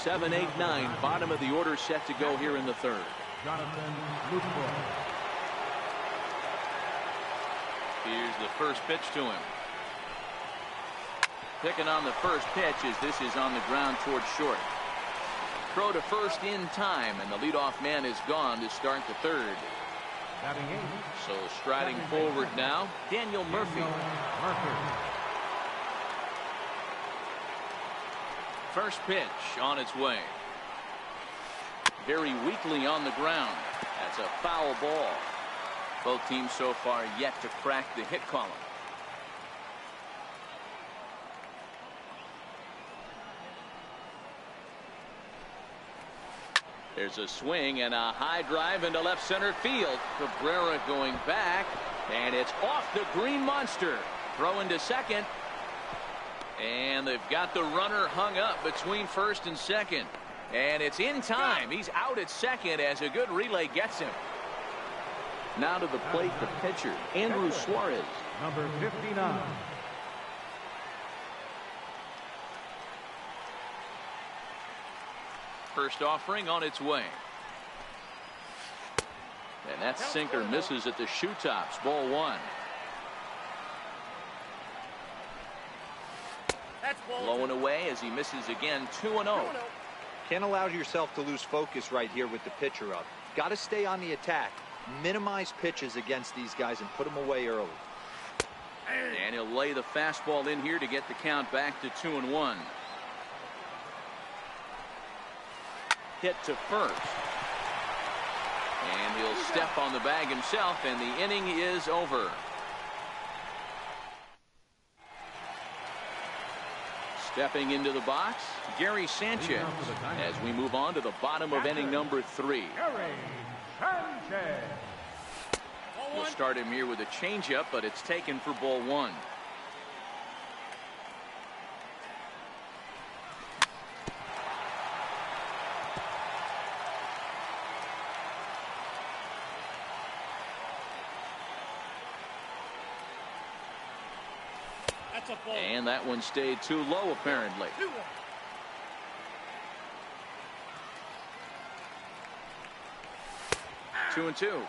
Speaker 1: 7, 8, 9, bottom of the order set to go here in the third.
Speaker 2: Jonathan Lucroy.
Speaker 1: Here's the first pitch to him. Picking on the first pitch as this is on the ground towards short. Throw to first in time, and the leadoff man is gone to start the third.
Speaker 2: Batting 8.
Speaker 1: So striding forward now, Daniel Murphy. First pitch on its way. Very weakly on the ground. That's a foul ball. Both teams so far yet to crack the hit column. There's a swing and a high drive into left center field. Cabrera going back, and it's off the green monster. Throw into second. And they've got the runner hung up between first and second. And it's in time. He's out at second as a good relay gets him.
Speaker 6: Now to the plate, the pitcher, Andrew Suarez.
Speaker 2: Number 59.
Speaker 1: First offering on its way. And that sinker misses at the shoe tops. Ball 1. Blowing away as he misses again. 2-0.
Speaker 3: Can't allow yourself to lose focus right here with the pitcher up. Got to stay on the attack. Minimize pitches against these guys and put them away early.
Speaker 1: And he'll lay the fastball in here to get the count back to 2-1. Hit to first. And he'll step on the bag himself, and the inning is over. Stepping into the box, Gary Sanchez, as we move on to the bottom of inning number 3.
Speaker 2: Gary Sanchez.
Speaker 1: We'll start him here with a changeup, but it's taken for ball 1. And that one stayed too low, apparently. 2-2.
Speaker 5: 2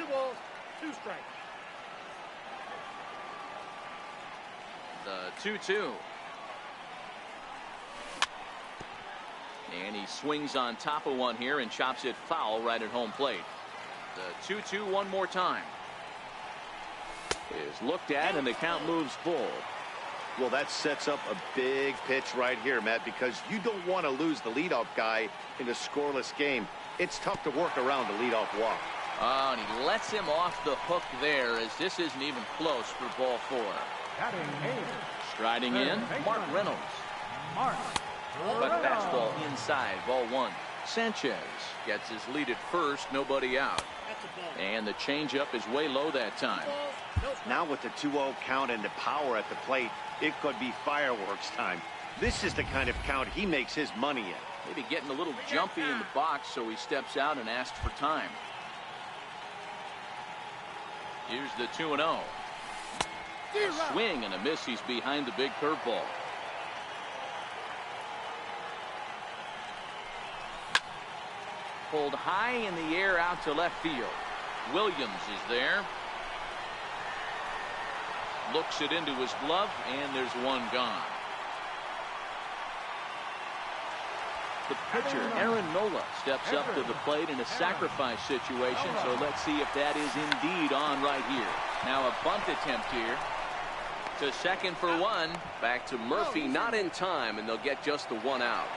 Speaker 5: balls, 2 strikes.
Speaker 1: The 2-2. And he swings on top of one here and chops it foul right at home plate. The 2-2 one more time. Is looked at, and the count moves full.
Speaker 4: Well, that sets up a big pitch right here, Matt, because you don't want to lose the leadoff guy in a scoreless game. It's tough to work around the leadoff walk.
Speaker 1: And he lets him off the hook there as this isn't even close for ball 4.
Speaker 2: Batting 8.
Speaker 1: Striding in, Mark Reynolds. But fastball inside, ball 1. Sanchez gets his lead at first, nobody out. And the changeup is way low that time.
Speaker 4: Now with the 2-0 count and the power at the plate, it could be fireworks time. This is the kind of count he makes his money in.
Speaker 1: Maybe getting a little jumpy in the box, so he steps out and asks for time. Here's the 2-0. A swing and a miss. He's behind the big curveball. Pulled high in the air out to left field. Williams is there. Looks it into his glove, and there's one gone. The pitcher, Aaron Nola, steps up to the plate in a sacrifice situation, so let's see if that is indeed on right here. Now a bunt attempt here. To second for one.
Speaker 6: Back to Murphy, not in time, and they'll get just the one out.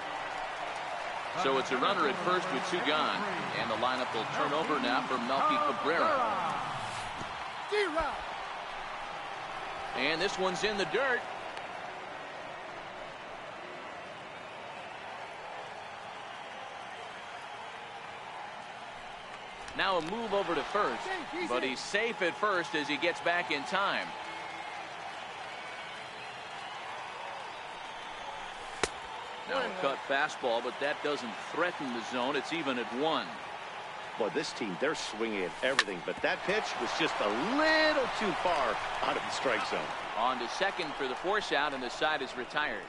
Speaker 1: So it's a runner at first with two gone. And the lineup will turn over now for Melky Cabrera. And this one's in the dirt. Now a move over to first, but he's safe at first as he gets back in time. Now a cut fastball, but that doesn't threaten the zone. It's even at one.
Speaker 4: Boy, this team, they're swinging at everything, but that pitch was just a little too far out of the strike zone.
Speaker 1: On to second for the force out, and the side is retired.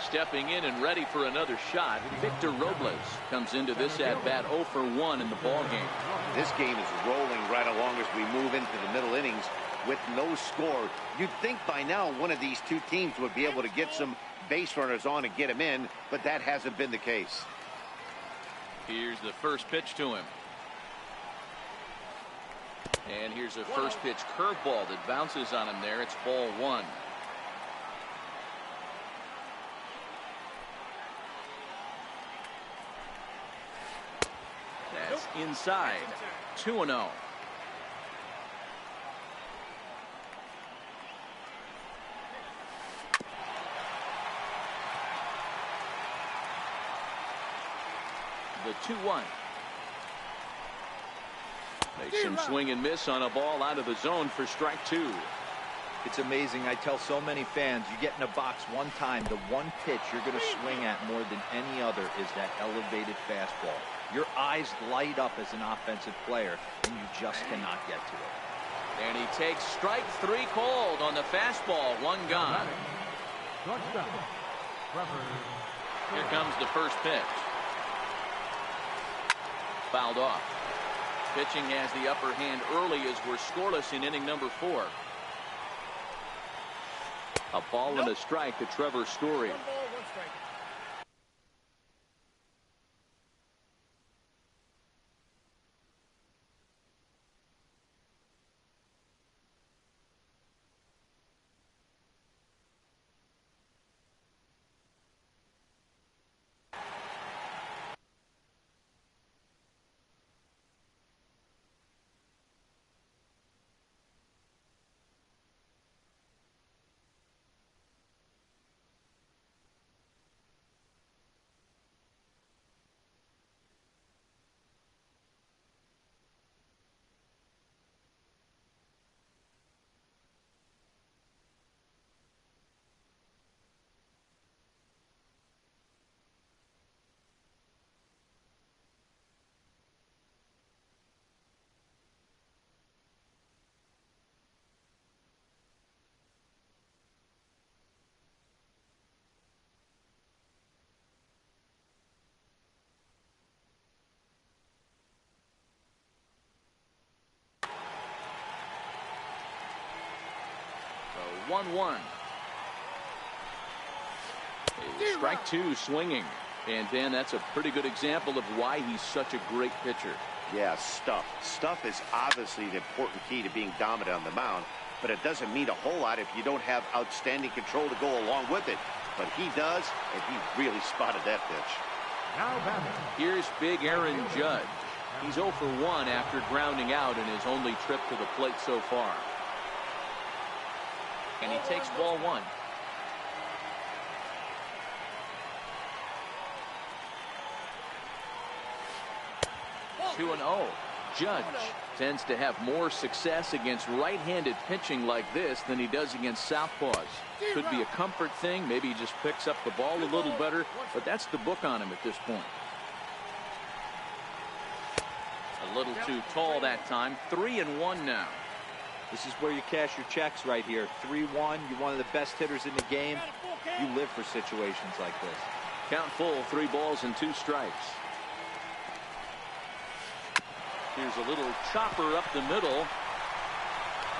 Speaker 1: Stepping in and ready for another shot, Victor Robles comes into this at-bat 0 for 1 in the ballgame.
Speaker 4: This game is rolling right along as we move into the middle innings with no score. You'd think by now one of these two teams would be able to get some base runners on and get them in, but that hasn't been the case.
Speaker 1: Here's the first pitch to him. And here's a first pitch curveball that bounces on him there. It's ball one. That's inside. 2-0. The 2-1. Makes him swing and miss on a ball out of the zone for strike two.
Speaker 3: It's amazing. I tell so many fans, you get in a box one time, the one pitch you're going to swing at more than any other is that elevated fastball. Your eyes light up as an offensive player, and you just cannot get to it.
Speaker 1: And he takes strike three called on the fastball. One gone. Here comes the first pitch. Fouled off. Pitching has the upper hand early as we're scoreless in inning number 4. A ball and a strike to Trevor Story. So 1-1. Strike two swinging. And Dan, that's a pretty good example of why he's such a great pitcher.
Speaker 4: Yeah, stuff. Stuff is obviously the important key to being dominant on the mound, but it doesn't mean a whole lot if you don't have outstanding control to go along with it. But he does, and he really spotted that pitch.
Speaker 1: Here's big Aaron Judge. He's 0 for 1 after grounding out in his only trip to the plate so far. And he takes ball one. Two and 0. Judge tends to have more success against right-handed pitching like this than he does against southpaws. Could be a comfort thing. Maybe he just picks up the ball a little better, but that's the book on him at this point. A little too tall that time. 3-1 now.
Speaker 3: This is where you cash your checks right here. 3-1. You're one of the best hitters in the game. You live for situations like this.
Speaker 1: Count full. 3 balls and 2 strikes. Here's a little chopper up the middle.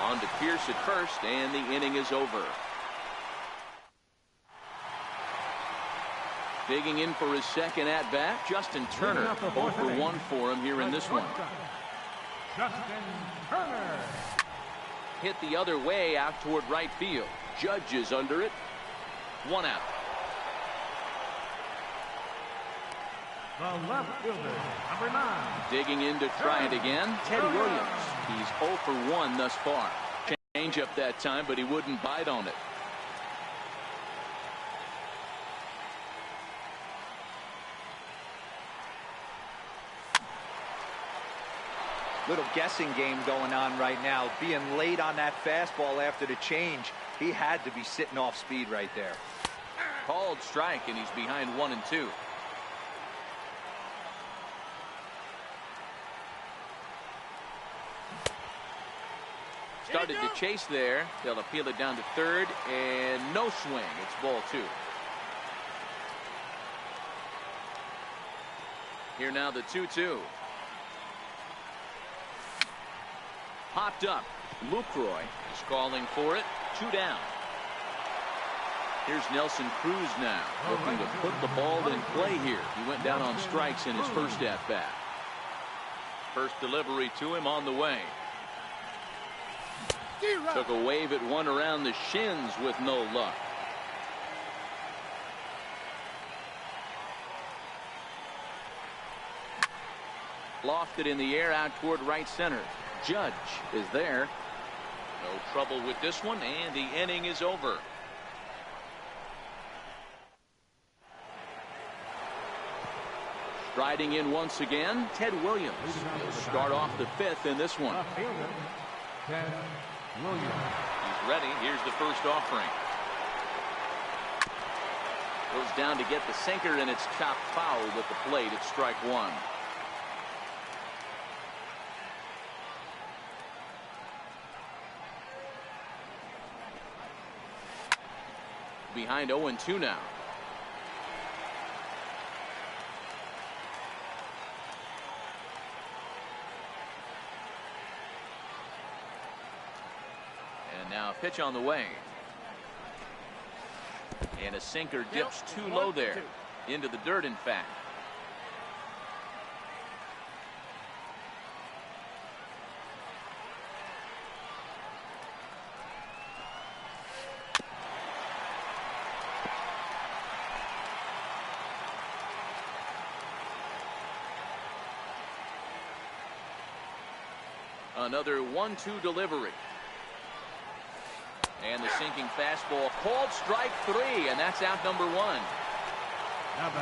Speaker 1: On to Pierce at first, and the inning is over. Digging in for his second at-bat, Justin Turner. 0 for 1 for him here in this one.
Speaker 2: Justin Turner.
Speaker 1: hit the other way out toward right field.
Speaker 6: Judge is under it.
Speaker 1: 1 out.
Speaker 2: The left fielder, number 9.
Speaker 1: Digging in to try it again.
Speaker 6: Ted Williams.
Speaker 1: He's 0 for 1 thus far. Change up that time, but he wouldn't bite on it.
Speaker 3: Little guessing game going on right now. Being late on that fastball after the change. He had to be sitting off speed right there.
Speaker 1: Called strike, and he's behind 1-2. Started to chase there. They'll appeal it down to third, and no swing. It's ball 2. Here now the 2-2. Popped up. Lucroy is calling for it. 2 down. Here's Nelson Cruz now, looking to put the ball in play here. He went down on strikes in his first at-bat. First delivery to him on the way. Took a wave at one around the shins with no luck. Lofted in the air out toward right center. Judge is there. No trouble with this one, and the inning is over. Striding in once again, Ted Williams. He'll start off the 5th in this one.
Speaker 2: Left fielder, Ted Williams.
Speaker 1: He's ready. Here's the first offering. Goes down to get the sinker, and it's chopped foul with the plate at strike 1. Behind 0-2 now. And now a pitch on the way. And a sinker dips too low there. Into the dirt, in fact. Another 1-2 delivery. And the sinking fastball called strike 3, and that's out number 1.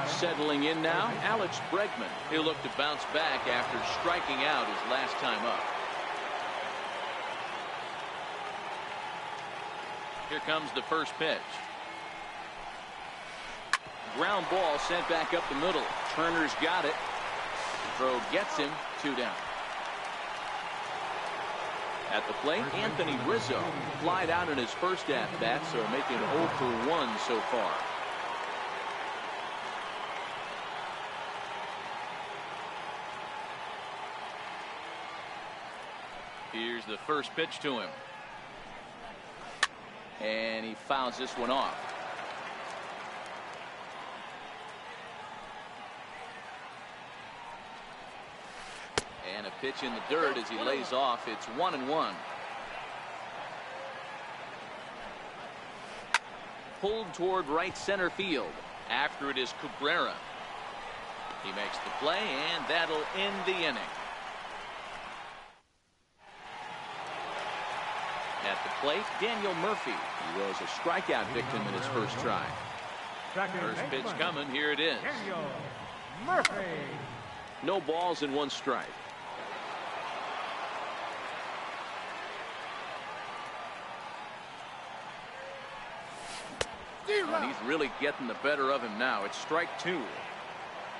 Speaker 1: Settling in now, Alex Bregman. He'll look to bounce back after striking out his last time up. Here comes the first pitch. Ground ball sent back up the middle. Turner's got it. Throw gets him. 2 down. At the plate, Anthony Rizzo flied out in his first at-bat, so making 0 for 1 so far. Here's the first pitch to him. And he fouls this one off. And a pitch in the dirt as he lays off. It's 1-1. Pulled toward right center field. After it is Cabrera. He makes the play, and that'll end the inning. At the plate, Daniel Murphy. He was a strikeout victim in his first try. First pitch coming. Here it is.
Speaker 2: Daniel Murphy.
Speaker 6: No balls and 1 strike.
Speaker 1: And he's really getting the better of him now. It's strike 2.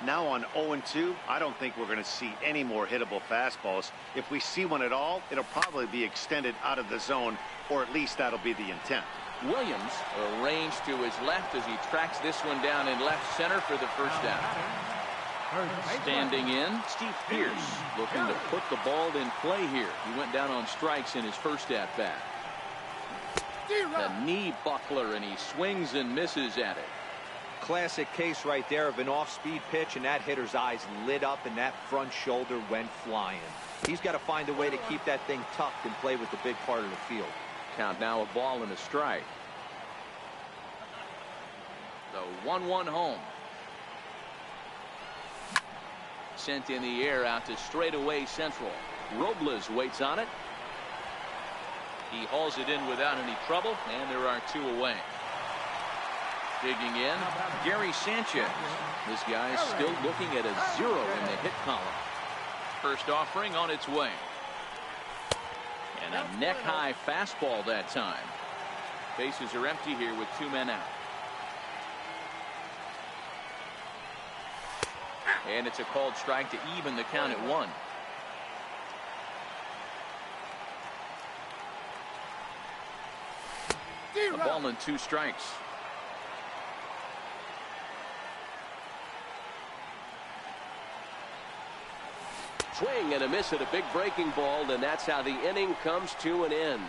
Speaker 4: Now on 0-2, I don't think we're going to see any more hittable fastballs. If we see one at all, it'll probably be extended out of the zone, or at least that'll be the intent.
Speaker 1: Williams arranged to his left as he tracks this one down in left center for the first down. Standing in, Steve Pearce looking to put the ball in play here. He went down on strikes in his first at-bat. A knee buckler, and he swings and misses at it.
Speaker 3: classic case right there of an off-speed pitch, and that hitter's eyes lit up and that front shoulder went flying. He's got to find a way to keep that thing tucked and play with the big part of the field.
Speaker 1: Count now, a ball and a strike. The 1-1 home. Sent in the air out to straightaway central. Robles waits on it. He hauls it in without any trouble, and there are 2 away. Digging in, Gary Sanchez. This guy is still looking at a 0 in the hit column. First offering on its way. And a neck-high fastball that time. Bases are empty here with 2 men out. And it's a called strike to even the count at 1. A ball and 2 strikes.
Speaker 6: Swing and a miss at a big breaking ball, and that's how the inning comes to an end.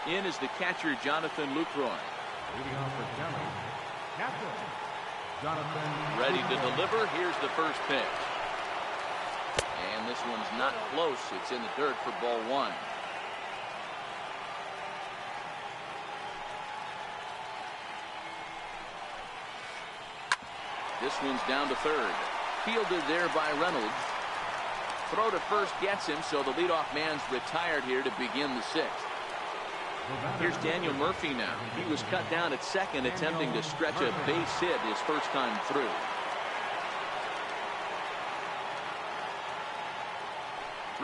Speaker 1: In is the catcher, Jonathan Lucroy.
Speaker 2: Leading off for Kelly, catcher, Jonathan.
Speaker 1: Ready to deliver. Here's the first pitch. And this one's not close. It's in the dirt for ball 1. This one's down to third. Fielded there by Reynolds. Throw to first gets him, so the leadoff man's retired here to begin the 6th. Here's Daniel Murphy now. He was cut down at second, attempting to stretch a base hit his first time through.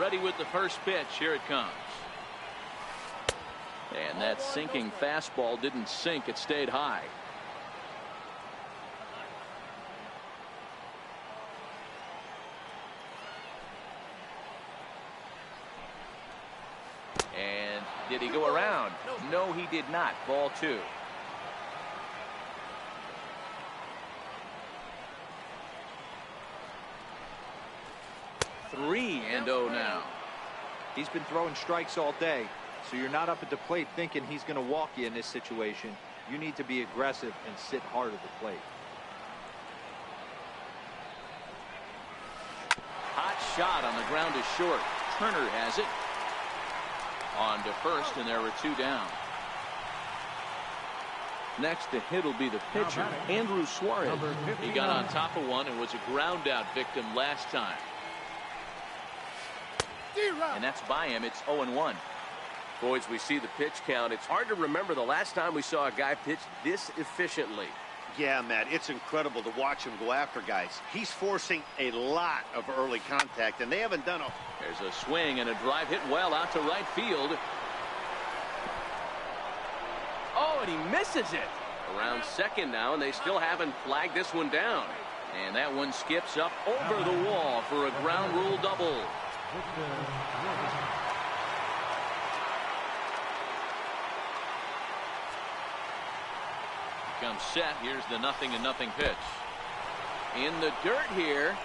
Speaker 1: Ready with the first pitch. Here it comes. And that sinking fastball didn't sink. It stayed high. And did he go around? No, he did not. Ball 2. Three and 0 now.
Speaker 3: He's been throwing strikes all day, so you're not up at the plate thinking he's going to walk you in this situation. You need to be aggressive and sit hard at the plate.
Speaker 1: Hot shot on the ground is short. Turner has it. On to first, and there were 2 down. Next to hit will be the pitcher, Andrew Suarez. He got on top of one and was a ground out victim last time. And that's by him. It's 0-1.
Speaker 6: Boys, we see the pitch count. It's hard to remember the last time we saw a guy pitch this efficiently.
Speaker 4: Yeah, Matt, it's incredible to watch him go after guys. He's forcing a lot of early contact, and they haven't done a...
Speaker 1: There's a swing and a drive hit well out to right field. Oh, and he misses it. Around second now, and they still haven't flagged this one down. And that one skips up over the wall for a ground rule double. Comes set. Here's the 0-0 pitch. In the dirt here.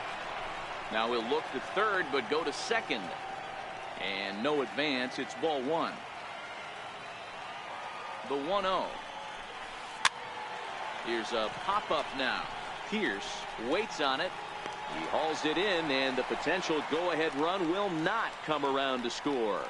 Speaker 1: Now we'll look to third, but go to second. And no advance. It's ball 1. The 1-0. Here's a pop-up now. Pierce waits on it. He hauls it in, and the potential go-ahead run will not come around to score.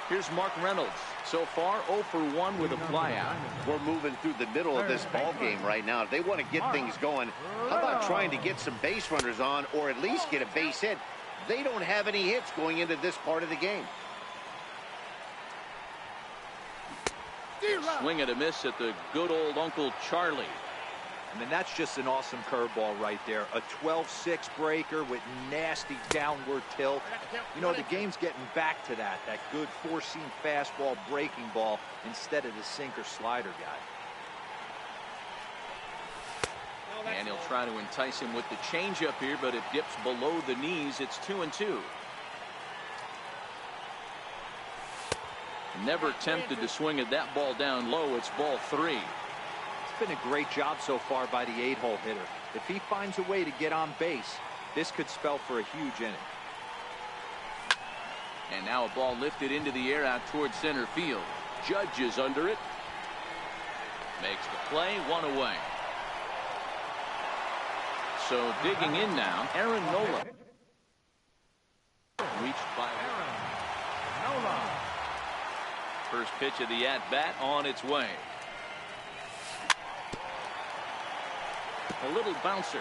Speaker 1: Here's Mark Reynolds. So far, 0 for 1 with a flyout.
Speaker 4: We're moving through the middle of this ball game right now. If they want to get things going, how about trying to get some base runners on, or at least get a base hit? They don't have any hits going into this part of the game.
Speaker 1: Swing and a miss at the good old Uncle Charlie.
Speaker 3: I mean, that's just an awesome curveball right there. A 12-6 breaker with nasty downward tilt. You know, the game's getting back to that good four-seam fastball breaking ball instead of the sinker slider guy.
Speaker 1: And he'll try to entice him with the changeup here, but it dips below the knees. It's 2-2. Never tempted to swing at that ball down low. It's ball 3.
Speaker 3: It's been a great job so far by the 8-hole hitter. If he finds a way to get on base, this could spell for a huge inning.
Speaker 1: And now a ball lifted into the air out towards center field.
Speaker 6: Judge is under it.
Speaker 1: Makes the play, one away. So digging in now, Aaron Nola. Reached by
Speaker 2: Nola.
Speaker 1: first pitch of the at-bat on its way. A little bouncer.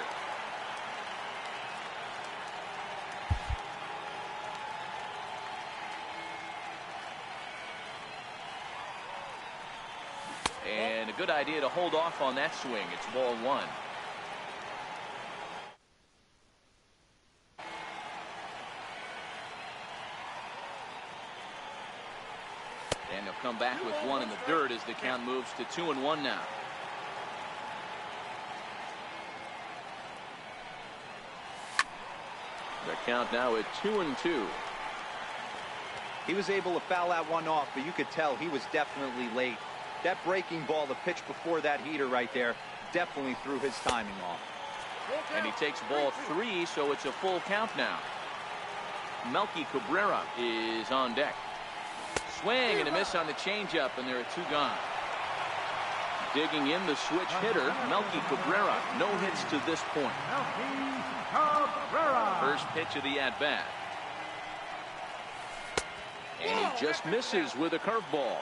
Speaker 1: And a good idea to hold off on that swing. It's ball one. And they'll come back with one in the dirt as the count moves to 2-1 now. The count now at 2-2.
Speaker 3: He was able to foul that one off, but you could tell he was definitely late. That breaking ball, the pitch before that heater right there, definitely threw his timing off.
Speaker 1: And he takes ball 3, so it's a full count now. Melky Cabrera is on deck. Swing and a miss on the changeup, and there are 2 gone. Digging in the switch hitter, Melky Cabrera. No hits to this point. First pitch of the at-bat. And he just misses with a curveball.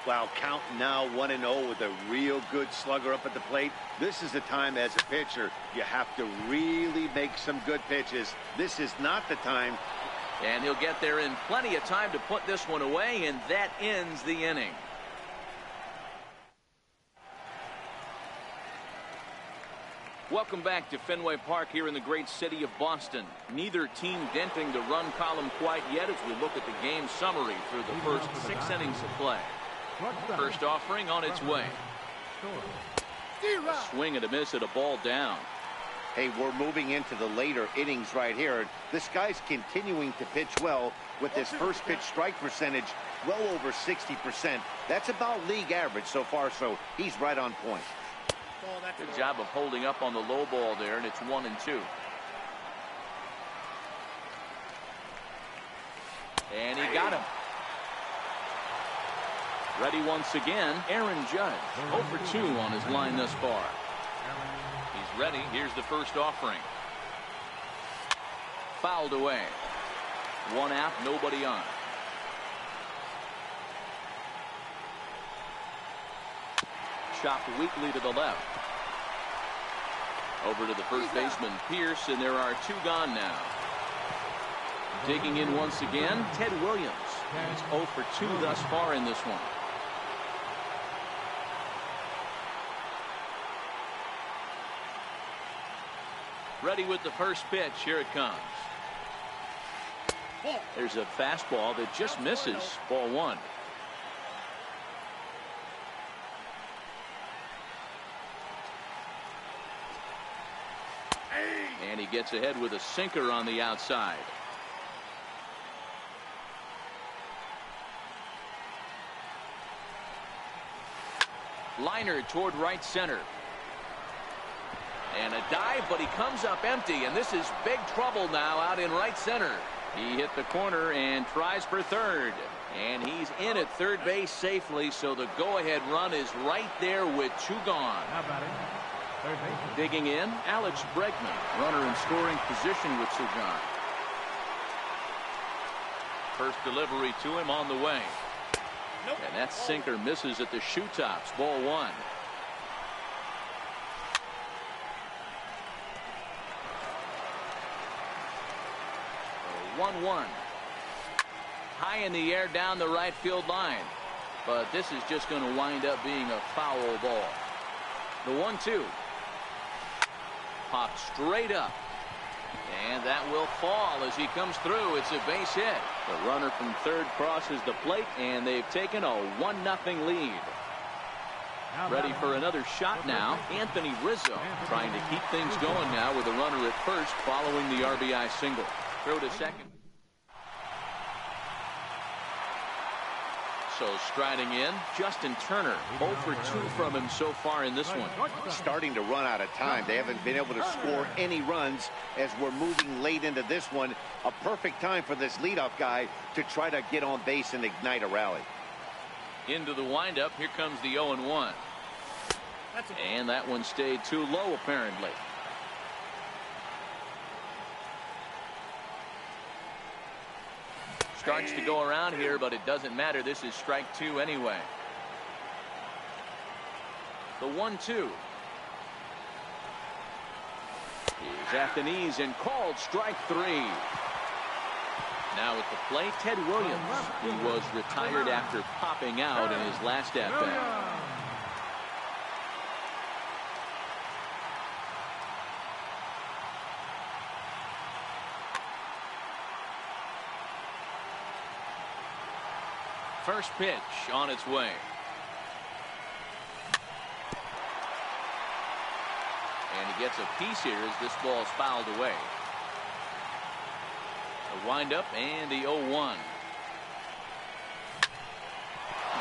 Speaker 4: Wow, count now 1-0 with a real good slugger up at the plate. This is the time as a pitcher you have to really make some good pitches. This is not the time.
Speaker 1: And he'll get there in plenty of time to put this one away, and that ends the inning. Welcome back to Fenway Park here in the great city of Boston. Neither team denting the run column quite yet as we look at the game summary through the first 6 innings of play. First offering on its way. A swing and a miss at a ball down.
Speaker 4: Hey, we're moving into the later innings right here. This guy's continuing to pitch well with his first pitch strike percentage well over 60%. That's about league average so far, so he's right on point.
Speaker 1: Good job of holding up on the low ball there, and it's 1-2. And he got him. Ready once again, Aaron Judge. 0 for 2 on his line thus far. He's ready. Here's the first offering. Fouled away. 1 out, nobody on. Chopped weakly to the left. Over to the first baseman, Pierce, and there are 2 gone now. Digging in once again, Ted Williams. He's 0 for 2 thus far in this one. Ready with the first pitch. Here it comes. There's a fastball that just misses. Ball 1. And he gets ahead with a sinker on the outside. Liner toward right center. And a dive, but he comes up empty, and this is big trouble now out in right center. He hit the corner and tries for third. And he's in at third base safely, so the go-ahead run is right there with 2 gone. Digging in, Alex Bregman, runner in scoring position with 2 gone. First delivery to him on the way. And that sinker misses at the shoe tops. Ball 1. A 1-1. High in the air down the right field line. But this is just going to wind up being a foul ball. The 1-2. Popped straight up. And that will fall as he comes through. It's a base hit. The runner from third crosses the plate, and they've taken a 1-0 lead. Ready for another shot now. Anthony Rizzo trying to keep things going now with a runner at first following the RBI single. Throw to second. So striding in, Justin Turner. 0 for 2 from him so far in this one.
Speaker 4: Starting to run out of time. They haven't been able to score any runs as we're moving late into this one. A perfect time for this leadoff guy to try to get on base and ignite a rally.
Speaker 1: Into the windup. Here comes the 0-1. And that one stayed too low, apparently. Starts to go around here, but it doesn't matter. This is strike 2 anyway. The 1-2. Here's at the knees and called strike 3. Now at the plate, Ted Williams. He was retired after popping out in his last at-bat. First pitch on its way. And he gets a piece here as this ball's fouled away. The windup and the 0-1.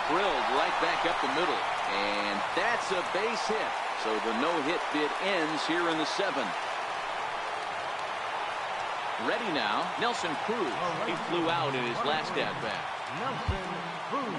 Speaker 1: Drilled right back up the middle. And that's a base hit. So the no-hit bid ends here in the 7th. Ready now, Nelson Cruz. He flew out in his last at-bat.
Speaker 2: Nelson Cruz.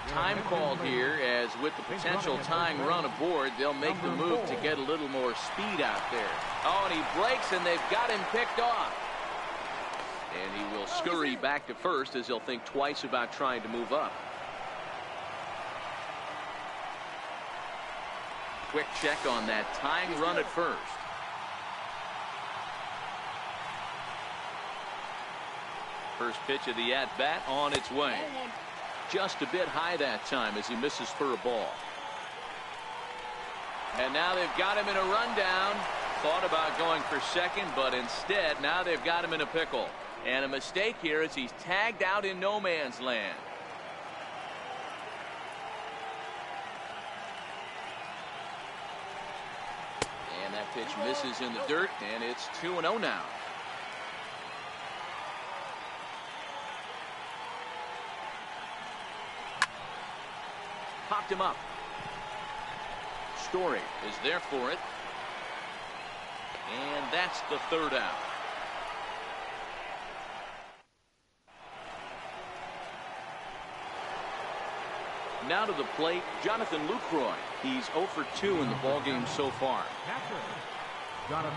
Speaker 1: Time called here, as with the potential tying run aboard, they'll make the move to get a little more speed out there. Oh, and he breaks, and they've got him picked off. And he will scurry back to first as he'll think twice about trying to move up. Quick check on that tying run at first. First pitch of the at-bat on its way. Just a bit high that time as he misses for a ball. And now they've got him in a rundown. Thought about going for second, but instead now they've got him in a pickle. And a mistake here as he's tagged out in no man's land. And that pitch misses in the dirt, and it's 2-0 now. Popped him up. Story is there for it. And that's the 3rd out. Now to the plate, Jonathan Lucroy. He's 0 for 2 in the ballgame so far.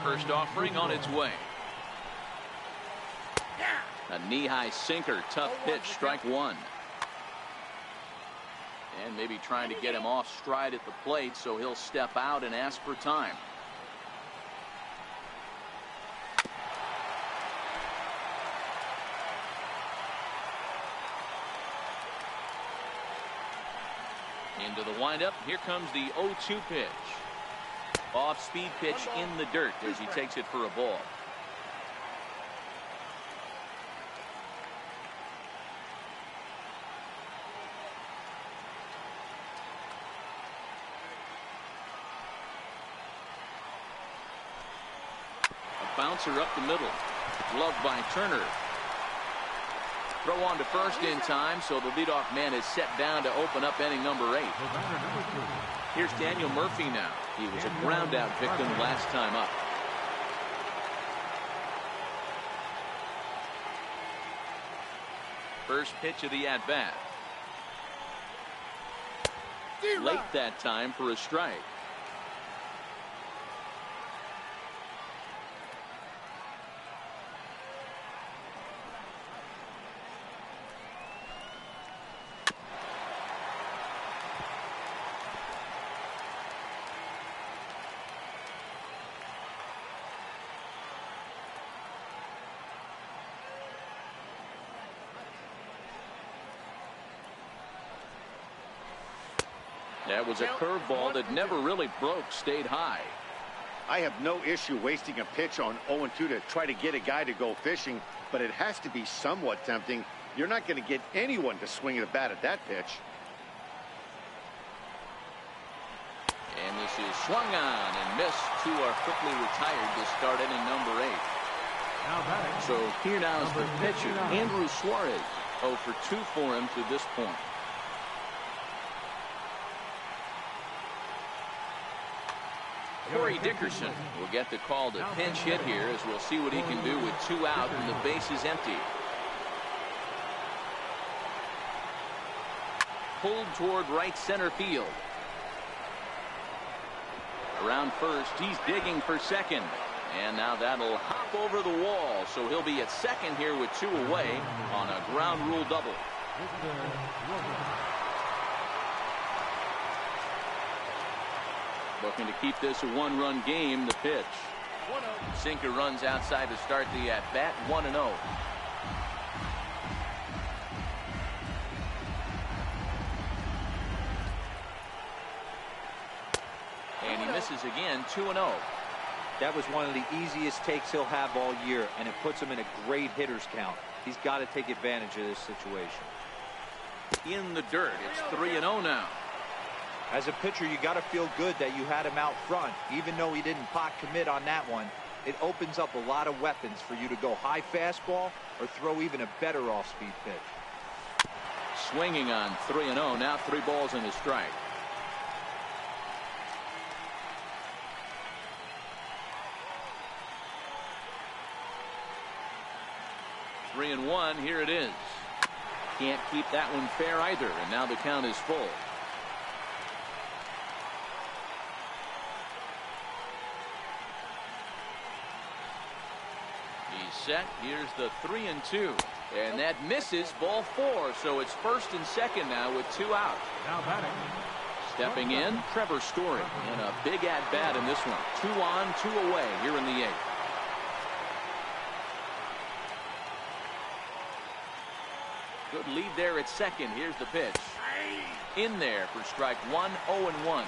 Speaker 1: First offering on its way. A knee-high sinker, tough pitch, strike 1. And maybe trying to get him off stride at the plate, so he'll step out and ask for time. Into the windup. Here comes the 0-2 pitch. Off-speed pitch in the dirt as he takes it for a ball. A bouncer up the middle. Gloved by Turner. Throw on to first in time, so the leadoff man is set down to open up inning number 8. Here's Daniel Murphy now. He was a ground out victim last time up. First pitch of the at-bat. Late that time for a strike. That was a curveball that never really broke, stayed high.
Speaker 4: I have no issue wasting a pitch on 0-2 to try to get a guy to go fishing, but it has to be somewhat tempting. You're not going to get anyone to swing the bat at that pitch.
Speaker 1: is swung on and missed. Two are quickly retired to start inning number 8.
Speaker 2: Now batting.
Speaker 1: So here now is the
Speaker 2: Number
Speaker 1: pitcher,
Speaker 2: 59.
Speaker 1: Andrew Suarez. 0 for 2 for him to this point. Corey Dickerson will get the call to pinch hit here, as we'll see what he can do with 2 out and the base is empty. Pulled toward right center field. Around first, he's digging for second. And now that'll hop over the wall, so he'll be at second here with 2 away on a ground rule double. Looking to keep this a 1-run game. The pitch. Sinker runs outside to start the at-bat. 1-0. And he misses again. 2-0.
Speaker 3: That was one of the easiest takes he'll have all year, and it puts him in a great hitter's count. He's got to take advantage of this situation.
Speaker 1: In the dirt. It's 3-0 now.
Speaker 3: As a pitcher, you got to feel good that you had him out front. Even though he didn't pot commit on that one, it opens up a lot of weapons for you to go high fastball or throw even a better off-speed pitch.
Speaker 1: Swinging on 3-0. Now 3 balls and a strike. Three and 1. Here it is. Can't keep that one fair either. And now the count is full. He's set. Here's the 3-2. And that misses. Ball 4. So it's first and second now with 2 out.
Speaker 2: Now batting.
Speaker 1: Stepping in, Trevor Story. And a big at-bat in this one. 2 on, 2 away here in the 8th. Good lead there at second. Here's the pitch. In there for strike 1. 0-1.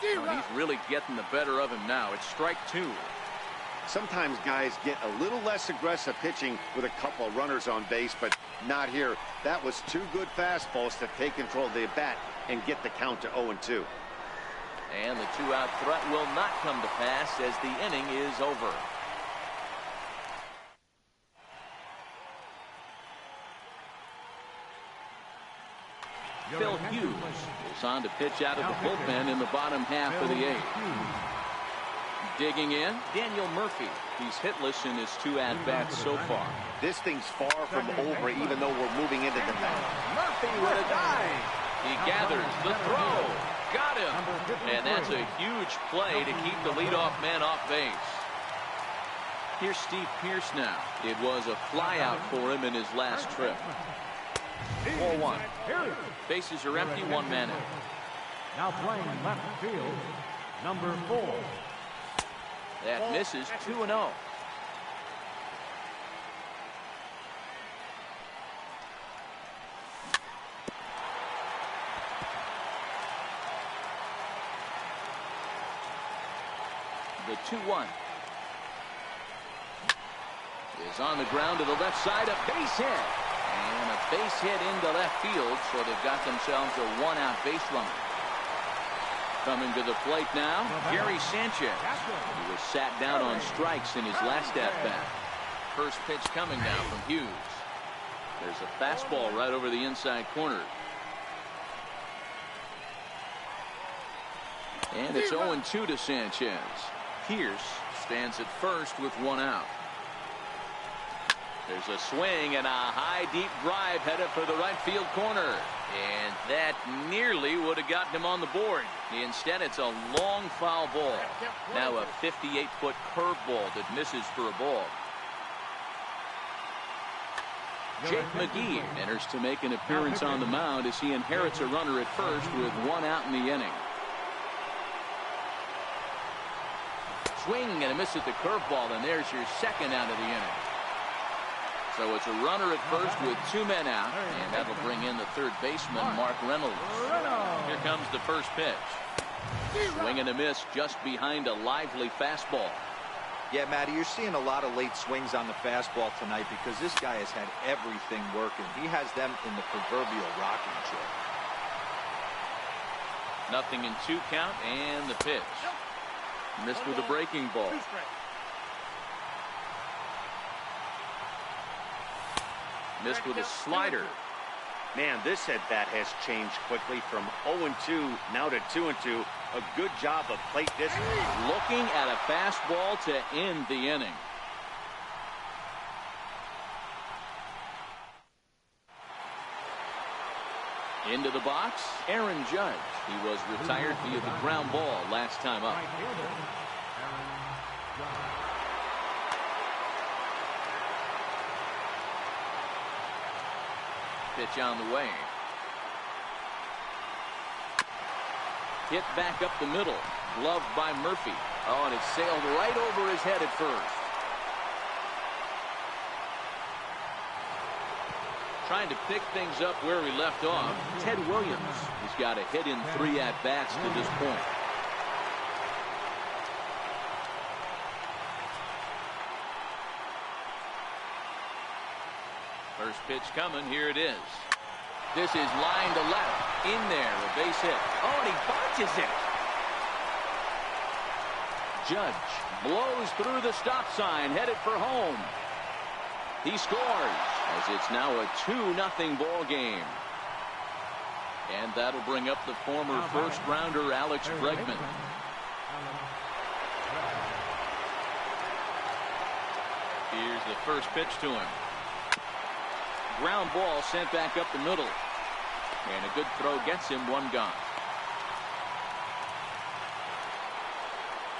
Speaker 1: He's really getting the better of him now. It's strike 2.
Speaker 4: Sometimes guys get a little less aggressive pitching with a couple of runners on base, but not here. That was 2 good fastballs to take control of the bat and get the count to 0-2.
Speaker 1: And the 2-out threat will not come to pass as the inning is over. Phil Hughes is on to pitch out of the bullpen in the bottom half of the 8th. Digging in, Daniel Murphy. He's hitless in his 2 at-bats so far.
Speaker 4: This thing's far from over, even though we're moving into the 9th.
Speaker 1: Murphy with a dive. He gathers the throw. Got him. And that's a huge play to keep the leadoff man off base. Here's Steve Pearce now. It was a flyout for him in his last trip. 4-1. Bases are empty. 1 man in.
Speaker 2: Now playing left field, number 4.
Speaker 1: That misses. 2-0. The 2-1 is on the ground to the left side. A base hit. And a base hit into left field, so they've got themselves a 1-out base runner. Coming to the plate now, Gary Sanchez. He was sat down on strikes in his last at-bat. First pitch coming now from Hughes. There's a fastball right over the inside corner. And it's 0-2 to Sanchez. Pierce stands at first with 1 out. There's a swing and a high deep drive headed for the right field corner. And that nearly would have gotten him on the board. Instead, it's a long foul ball. Now a 58-foot curveball that misses for a ball. Jake McGee enters to make an appearance on the mound as he inherits a runner at first with 1 out in the inning. Swing and a miss at the curveball, and there's your 2nd out of the inning. So it's a runner at first with 2 men out, and that'll bring in the 3rd baseman, Mark Reynolds. Here comes the first pitch. Swing and a miss just behind a lively fastball.
Speaker 3: Yeah, Matty, you're seeing a lot of late swings on the fastball tonight because this guy has had everything working. He has them in the proverbial rocking chair.
Speaker 1: 0-2 count, and the pitch. Missed with a breaking ball. Missed with a slider.
Speaker 4: Man, this at-bat has changed quickly from 0-2 now to 2-2. A good job of plate distance.
Speaker 1: Looking at a fastball to end the inning. Into the box, Aaron Judge. He was retired via the ground ball last time up. Pitch on the way. Hit back up the middle. Gloved by Murphy. Oh, and it sailed right over his head at first. Trying to pick things up where he left off. Ted Williams. He's got a hit in 3 at-bats to this point. First pitch coming. Here it is. This is line to left. In there. A base hit. Oh, and he botches it. Judge blows through the stop sign. Headed for home. He scores as it's now a 2-0 ball game. And that'll bring up the former first-rounder Alex Bregman. Here's the first pitch to him. Ground ball sent back up the middle. And a good throw gets him 1 gone.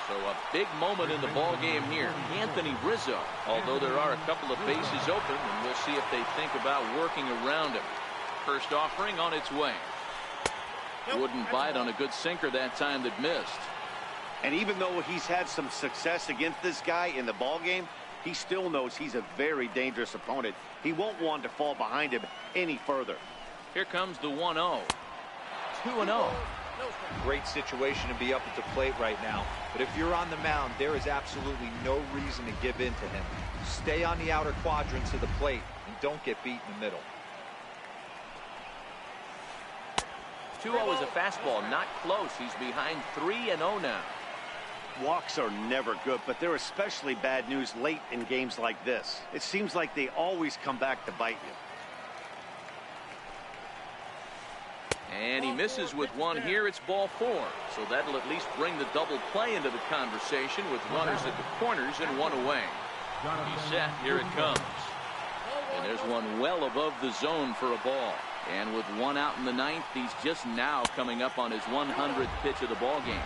Speaker 1: So a big moment in the ball game here. Anthony Rizzo, although there are a couple of bases open, and we'll see if they think about working around him. First offering on its way. Wouldn't bite on a good sinker that time that missed.
Speaker 4: And even though he's had some success against this guy in the ball game, he still knows he's a very dangerous opponent. He won't want to fall behind him any further.
Speaker 1: Here comes the 1-0. 2-0.
Speaker 3: Great situation to be up at the plate right now. But if you're on the mound, there is absolutely no reason to give in to him. Stay on the outer quadrants of the plate and don't get beat in the middle.
Speaker 1: 2-0 is a fastball, not close. He's behind 3-0 now.
Speaker 4: Walks are never good, but they're especially bad news late in games like this. It seems like they always come back to bite you.
Speaker 1: And he misses with one here. It's ball 4. So that'll at least bring the double play into the conversation with runners at the corners and 1 away. He's set. Here it comes. And there's one well above the zone for a ball. And with 1 out in the 9th, he's just now coming up on his 100th pitch of the ball game.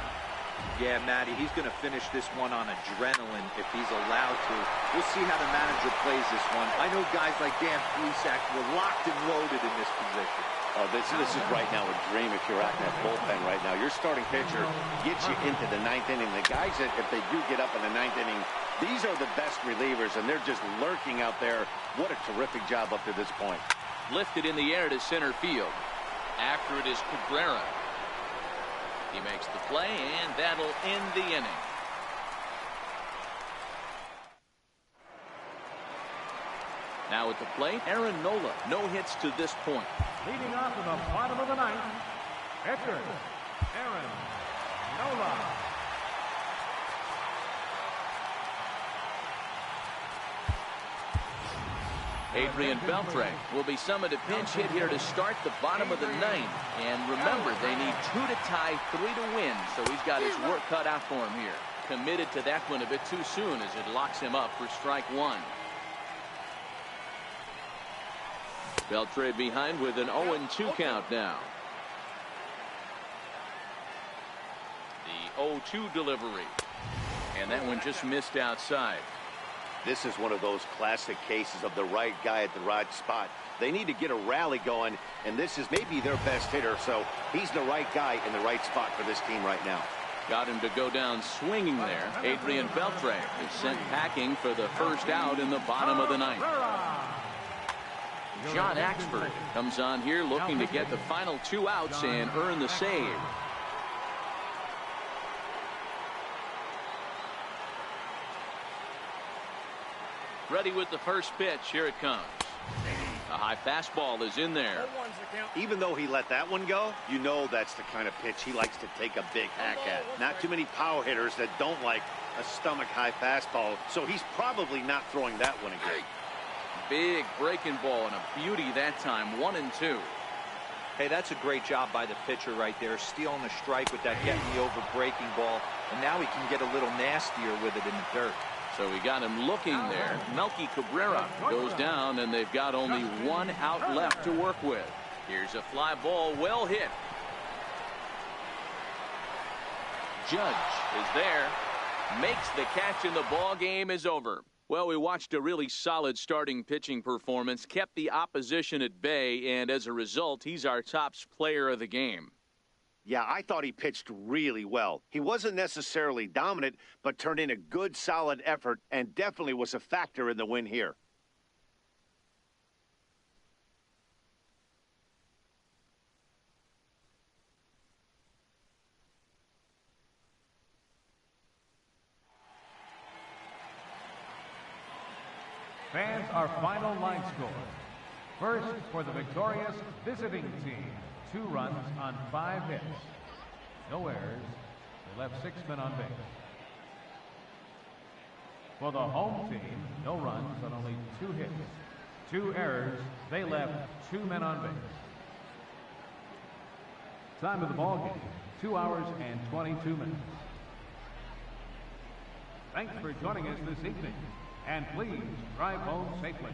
Speaker 3: Yeah, Matty, he's going to finish this one on adrenaline if he's allowed to. We'll see how the manager plays this one. I know guys like Dan Plesac were locked and loaded in this position.
Speaker 4: Oh, this is right now a dream if you're out in that bullpen right now. Your starting pitcher gets you into the 9th inning. The guys that, if they do get up in the 9th inning, these are the best relievers, and they're just lurking out there. What a terrific job up to this point.
Speaker 1: Lifted in the air to center field. After it is Cabrera. He makes the play, and that'll end the inning. Now at the plate, Aaron Nola. No hits to this point.
Speaker 2: Leading off in the bottom of the 9th, pitcher, Aaron Nola.
Speaker 1: Adrian Beltre will be summoned a pinch hit here to start the bottom of the 9th. And remember, they need 2 to tie, 3 to win. So he's got his work cut out for him here. Committed to that one a bit too soon as it locks him up for strike 1. Beltre behind with an 0-2 count now. The 0-2 delivery. And that one just missed outside.
Speaker 4: This is one of those classic cases of the right guy at the right spot. They need to get a rally going, and this is maybe their best hitter, so he's the right guy in the right spot for this team right now.
Speaker 1: Got him to go down swinging there. Adrian Beltre is sent packing for the first out in the bottom of the 9th. John Axford comes on here looking to get the final 2 outs and earn the save. Ready with the first pitch. Here it comes. A high fastball is in there.
Speaker 4: Even though he let that one go, you know that's the kind of pitch he likes to take a big hack at. Not too many power hitters that don't like a stomach-high fastball, so he's probably not throwing that one again.
Speaker 1: Big breaking ball and a beauty that time. 1-2.
Speaker 3: Hey, that's a great job by the pitcher right there, stealing the strike with that getting the over breaking ball, and now he can get a little nastier with it in the dirt.
Speaker 1: So we got him looking there. Melky Cabrera goes down, and they've got only one out left to work with. Here's a fly ball, well hit. Judge is there, makes the catch, and the ball game is over. Well, we watched a really solid starting pitching performance, kept the opposition at bay, and as a result, he's our top player of the game.
Speaker 4: Yeah, I thought he pitched really well. He wasn't necessarily dominant, but turned in a good, solid effort and definitely was a factor in the win here.
Speaker 2: Fans, our final line score. First, for the victorious visiting team, 2 runs on 5 hits. No errors. They left 6 men on base. For the home team, no runs on only 2 hits. 2 errors. They left 2 men on base. Time of the ball game, 2 hours and 22 minutes. Thanks for joining us this evening. And please drive home safely.